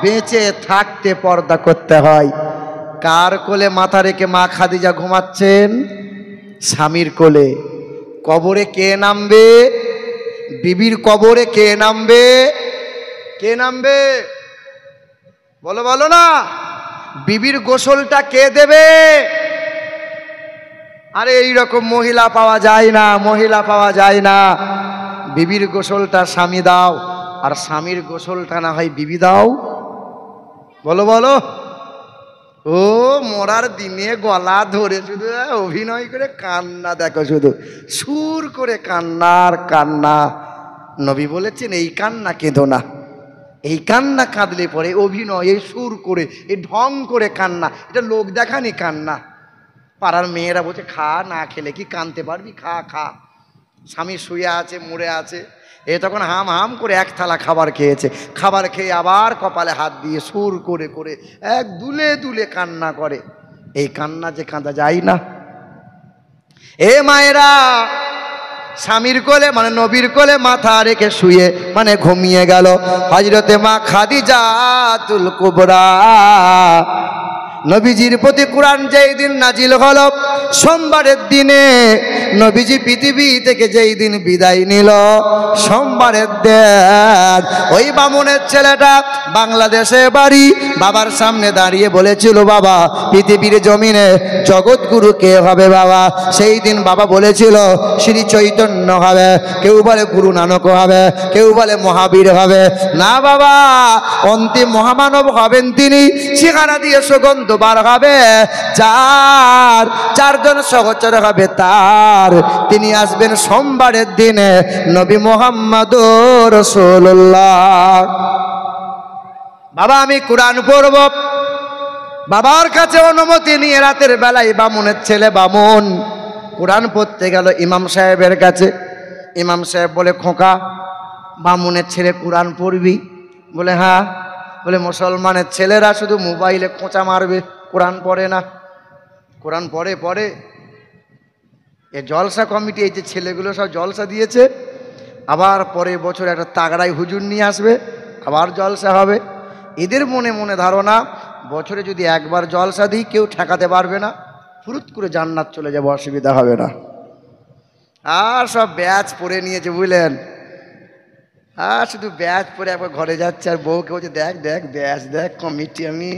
বেঁচে থাকতে পর্দা করতে হয়। কার কোলে মাথা রেখে মা খাদিজা ঘুমাচ্ছেন? স্বামীর কোলে। কবরে কে নামবে? বিবির কবরে কে নামবে? কে নামবে? বলো বলো না। বিবির গোসলটা কে দেবে? আরে এইরকম মহিলা পাওয়া যায় না, মহিলা পাওয়া যায় না। বিবির গোসলটা স্বামী দাও, আর স্বামীর গোসলটা না হয় বিবি দাও। বলো বলো। ও মরার দিনে গলা ধরে শুধু অভিনয় করে কান্না, দেখো শুধু সুর করে কান্নার কান্না। নবী বলেছেন এই কান্না কেঁদো না। এই কান্না কাঁদলে পরে অভিনয়, এই সুর করে, এই ঢং করে কান্না, এটা লোক দেখানি কান্না। পাড়ার মেয়েরা বলছে খা, না খেলে কি কাঁদতে পারবি, খা খা। স্বামী শুয়ে আছে, মরে আছে, এ তখন হাম হাম করে এক থালা খাবার খেয়েছে। খাবার খেয়ে আবার কপালে হাত দিয়ে সুর করে করে এক দুলে দুলে কান্না করে। এই কান্না যে কাঁদা যায় না। এ মায়েরা, স্বামীর কোলে মানে নবীর কোলে মাথা রেখে শুয়ে মানে ঘুমিয়ে গেল হযরতে মা খাদিজাতুল কুবরা। নবীজির প্রতি কোরআন যেই দিন নাজিল হলো, সোমবারের দিনে নবীজি পৃথিবী থেকে যেই দিন বিদায় নিল, সোমবারের দিন ওই বামুনের ছেলেটা বাংলাদেশে বাড়ি, বাবার সামনে দাঁড়িয়ে বলেছিল, বাবা পৃথিবীর জমিনে জগৎগুরু কে হবে বাবা? সেই দিন বাবা বলেছিল শ্রী চৈতন্য হবে, কেউ বলে গুরু নানক হবে, কেউ বলে মহাবীর হবে। না বাবা, অন্তিম মহামানব হবেন তিনি, চেহারা দিয়ে সুগন্ধ বার হবে, যার চারজন সহচর হবে তার, তিনি আসবেন সোমবারের দিনে, নবী মুহাম্মদুর রাসূলুল্লাহ। বাবা আমি কোরআন পড়ব। বাবার কাছে অনুমতি নিয়ে রাতের বেলায় বামুনের ছেলে বামুন কোরআন পড়তে গেল ইমাম সাহেবের কাছে। ইমাম সাহেব বলে, খোকা বামুনের ছেলে কোরআন পড়বি? বলে হ্যাঁ। বলে মুসলমানের ছেলেরা শুধু মোবাইলে খোঁচা মারবে, কোরআন পড়ে না। কোরআন পড়ে পড়ে। এ জলসা কমিটি, এই যে ছেলেগুলো সব জলসা দিয়েছে, আবার পরের বছর একটা তাগড়াই হুজুর নিয়ে আসবে, আবার জলসা হবে। এদের মনে মনে ধারণা বছরে যদি একবার জলসা দিই কেউ ঠেকাতে পারবে না, ফুরুত করে জান্নাত চলে যাবে, অসুবিধা হবে না। আর সব ব্যাচ পরে নিয়েছে বুঝলেন, আর শুধু ব্যাচ পরে একবার ঘরে যাচ্ছে, আর বউকে বলছে দেখ দেখ ব্যাচ দেখ কমিটি আমি।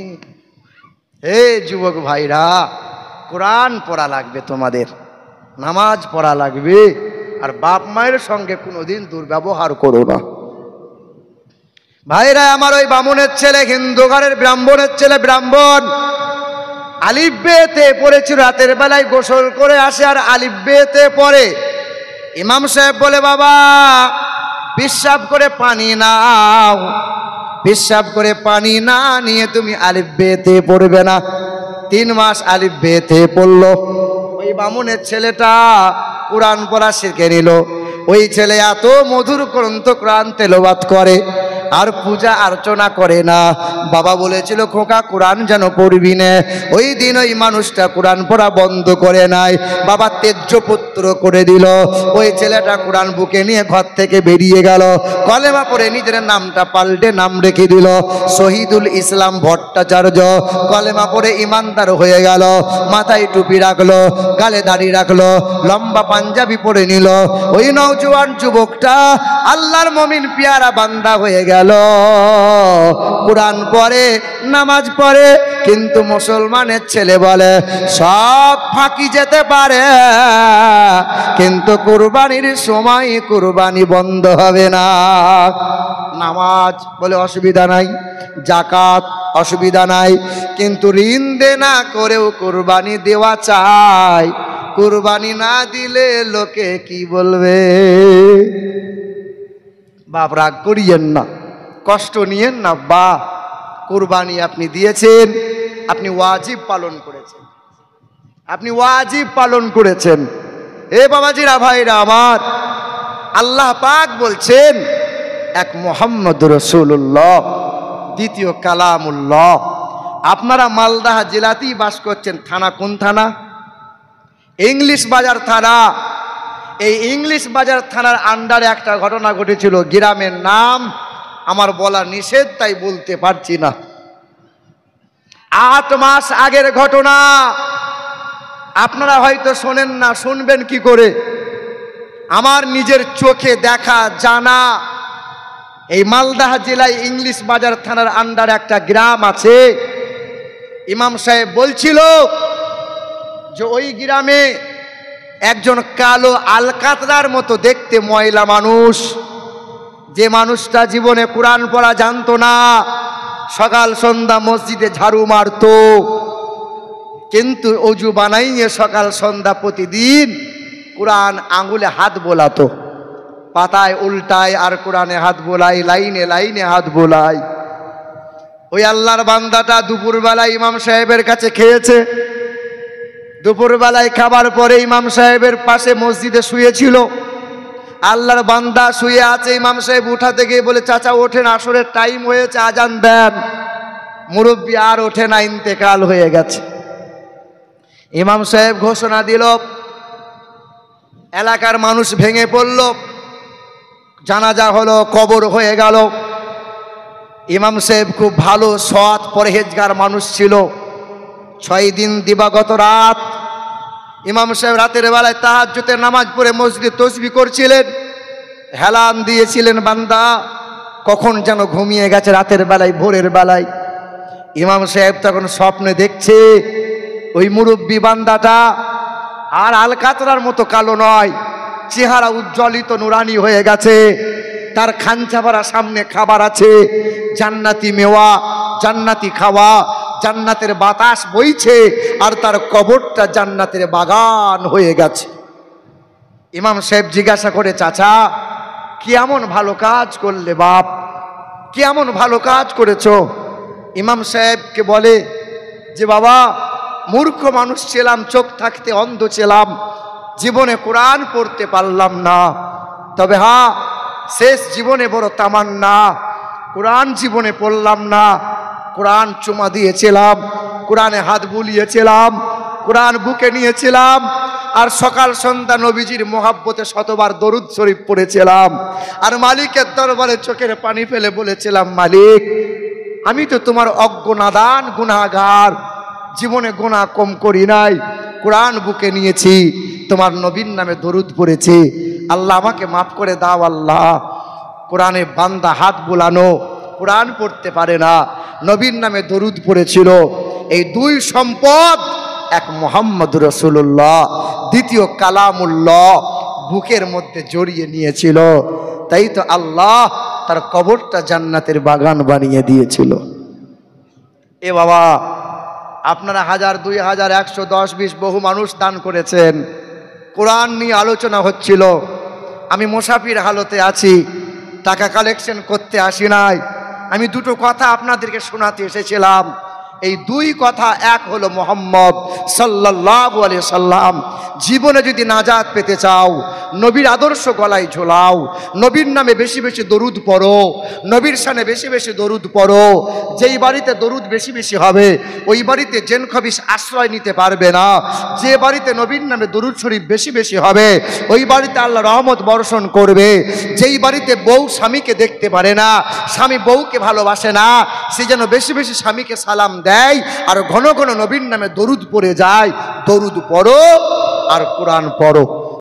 হে যুবক ভাইরা, কোরআন পড়া লাগবে তোমাদের, নামাজ পড়া লাগবে, আর বাপ মায়ের সঙ্গে কোনোদিন দুর্ব্যবহার করো না। ভাইরা আমার, ওই বামুনের ছেলে হিন্দু ঘরের ব্রাহ্মণের ছেলে, ব্রাহ্মণ আলিফ বেতে পড়েছিল, রাতের বেলায় গোসল করে আসে আর আলিফ বেতে পড়ে। ইমাম সাহেব বলে, বাবা পেশাব করে পানি নাও, পেশাব করে পানি না নিয়ে তুমি আলিফ বেতে পড়বে না। 3 মাস আলিফ বেতে পড়লো। ওই বামুনের ছেলেটা কোরআন পড়া শিখে নিল। ওই ছেলে এত মধুর গ্রন্থ কোরআন তেলাওয়াত করে, আর পূজা অর্চনা করে না। বাবা বলেছিল খোকা কোরআন যেন পড়বি না। ওই দিন ওই মানুষটা কোরআন পড়া বন্ধ করে নাই, বাবা তেজ্যপুত্র করে দিল। ওই ছেলেটা কোরআন বুকে নিয়ে ঘর থেকে বেরিয়ে গেল, কলেমা পড়ে নিজের নামটা পাল্টে নাম রেখে দিল শহীদুল ইসলাম ভট্টাচার্য। কলেমা পড়ে ইমানদার হয়ে গেল, মাথায় টুপি রাখলো, গালে দাড়ি রাখলো, লম্বা পাঞ্জাবি পরে নিল। ওই নওজোয়ান যুবকটা আল্লাহর মুমিন পেয়ারা বান্দা হয়ে গেল। কোরআন পড়ে, নামাজ পড়ে, কিন্তু মুসলমানের ছেলে বলে সব ফাঁকি যেতে পারে, কিন্তু কুরবানির সময় কুরবানি বন্ধ হবে না। নামাজ বলে অসুবিধা নাই, জাকাত অসুবিধা নাই, কিন্তু ঋণ দেনা করেও কুরবানি দেওয়া চাই। কুরবানি না দিলে লোকে কি বলবে? বাপ রাগ করিয়েন না, কষ্ট নিয়েন না। বা কুরবানি আপনি দিয়েছেন, আপনি ওয়াজিব পালন করেছেন, আপনি ওয়াজিব পালন করেছেন। এ বাবাজিরা ভাইরা আমার, আল্লাহ পাক বলছেন এক মুহাম্মদ রাসূলুল্লাহ, দ্বিতীয় কালামুল্লাহ। আপনারা মালদাহ জেলাতেই বাস করছেন। থানা কোন থানা? ইংলিশ বাজার থানা। এই ইংলিশ বাজার থানার আন্ডারে একটা ঘটনা ঘটেছিল। গ্রামের নাম আমার বলা নিষেধ, তাই বলতে পারছি না। 8 মাস আগের ঘটনা। আপনারা হয়তো শোনেন না, শুনবেন কি করে? আমার নিজের চোখে দেখা জানা। এই মালদাহ জেলায় ইংলিশ বাজার থানার আন্ডারে একটা গ্রাম আছে। ইমাম সাহেব বলছিল যে ওই গ্রামে একজন কালো আলকাতরার মতো দেখতে ময়লা মানুষ, যে মানুষটা জীবনে কোরআন পড়া জানতো না, সকাল সন্ধ্যা মসজিদে ঝাড়ু মারতো, কিন্তু অজু বানাইয়ে সকাল সন্ধ্যা প্রতিদিন কোরআন আঙ্গুলে হাত বোলাতো, পাতায় উল্টায় আর কোরআনে হাত বোলাই, লাইনে লাইনে হাত বোলাই। ওই আল্লাহর বান্দাটা দুপুরবেলায় ইমাম সাহেবের কাছে খেয়েছে। দুপুরবেলায় খাবার পরে ইমাম সাহেবের পাশে মসজিদে শুয়েছিল। আল্লাহর বান্দা শুয়ে আছে। ইমাম সাহেব উঠাতে গিয়ে বলে, চাচা ওঠেন, আসরের টাইম হয়েছে, আজান দেন। মুরব্বী আর ওঠে না, ইন্তেকাল হয়ে গেছে। ইমাম সাহেব ঘোষণা দিল, এলাকার মানুষ ভেঙে পড়ল, জানাজা হলো, কবর হয়ে গেল। ইমাম সাহেব খুব ভালো সৎ পরহেজগার মানুষ ছিল। 6 দিন দিবাগত রাত ইমাম সাহেব রাতের বেলায় তাহাজ্জুদের নামাজ পড়ে মসজিদে তাসবিহ করছিলেন। হেলান দিয়েছিলেন বান্দা কখন যেন ঘুমিয়ে গেছে রাতের বেলায়, ভোরের বেলায়। ইমাম সাহেব তখন স্বপ্নে দেখছে ওই মুরব্বী বান্দাটা আর আলকাতরার মতো কালো নয়, চেহারা উজ্জ্বলিত নুরানি হয়ে গেছে। তার খাঞ্চা ভরা সামনে খাবার আছে, জান্নাতি মেওয়া, জান্নাতি খাওয়া, জান্নাতের বাতাস বইছে, আর তার কবরটা জান্নাতের বাগান হয়ে গেছে। ইমাম সাহেব জিজ্ঞাসা করে, চাচা কি এমন ভালো কাজ করলে বাপ, কি এমন ভালো কাজ করেছো? ইমাম সাহেবকে বলে যে বাবা, মূর্খ মানুষ ছিলাম, চোখ থাকতে অন্ধ ছিলাম, জীবনে কোরআন পড়তে পারলাম না। তবে হ্যাঁ, শেষ জীবনে বড় তামান্না, কোরআন জীবনে পড়লাম না। কোরআন চুমা দিয়েছিলাম, কোরআনে হাত বুলিয়েছিলাম, কোরআন বুকে নিয়েছিলাম, আর সকাল সন্ধ্যা নবীজির মোহাব্বতে শতবার দরুদ শরীফ পড়েছিলাম। আর মালিকের দরবারে চোখের পানি ফেলে বলেছিলাম, মালিক আমি তো তোমার অজ্ঞ নাদান গুনাহগার, জীবনে গুনাহ কম করি নাই, কোরআন বুকে নিয়েছি, তোমার নবীর নামে দরুদ পড়েছি, আল্লাহ আমাকে মাফ করে দাও। আল্লাহ, কোরআনে বান্দা হাত বুলানো, কোরআন পড়তে পারে না, নবীর নামে দরুদ পড়েছিল। এই দুই সম্পদ, এক মুহাম্মদ রাসূলুল্লাহ, দ্বিতীয় কালামুল্লাহ, বুকের মধ্যে জড়িয়ে নিয়েছিল। তাই তো আল্লাহ তার কবরটা জান্নাতের বাগান বানিয়ে দিয়েছিল। এ বাবা, আপনারা 1000, 2000, 100, 10, 20 বহু মানুষ দান করেছেন। কোরআন নিয়ে আলোচনা হচ্ছিল, আমি মুসাফির হালতে আছি, টাকা কালেকশন করতে আসি নাই। আমি দুটো কথা আপনাদেরকে শোনাতে এসেছিলাম। এই দুই কথা এক হলো মুহাম্মদ সাল্লাল্লাহু আলাইহি সাল্লাম। জীবনে যদি নাজাত পেতে চাও, নবীর আদর্শ গলায় ঝোলাও, নবীর নামে বেশি বেশি দরুদ পড়ো, নবীর শানে বেশি বেশি দরুদ পড়ো। যেই বাড়িতে দরুদ বেশি বেশি হবে ওই বাড়িতে জিন খবিশ আশ্রয় নিতে পারবে না। যে বাড়িতে নবীর নামে দরুদ শরীফ বেশি বেশি হবে ওই বাড়িতে আল্লাহ রহমত বর্ষণ করবে। যেই বাড়িতে বউ স্বামীকে দেখতে পারে না, স্বামী বউকে ভালোবাসে না, সে যেন বেশি বেশি স্বামীকে সালাম দেয় আর ঘন ঘন নবীর নামে দরুদ পড়ে যায়। দরুদ পড়ো আর কোরআন পড়ো।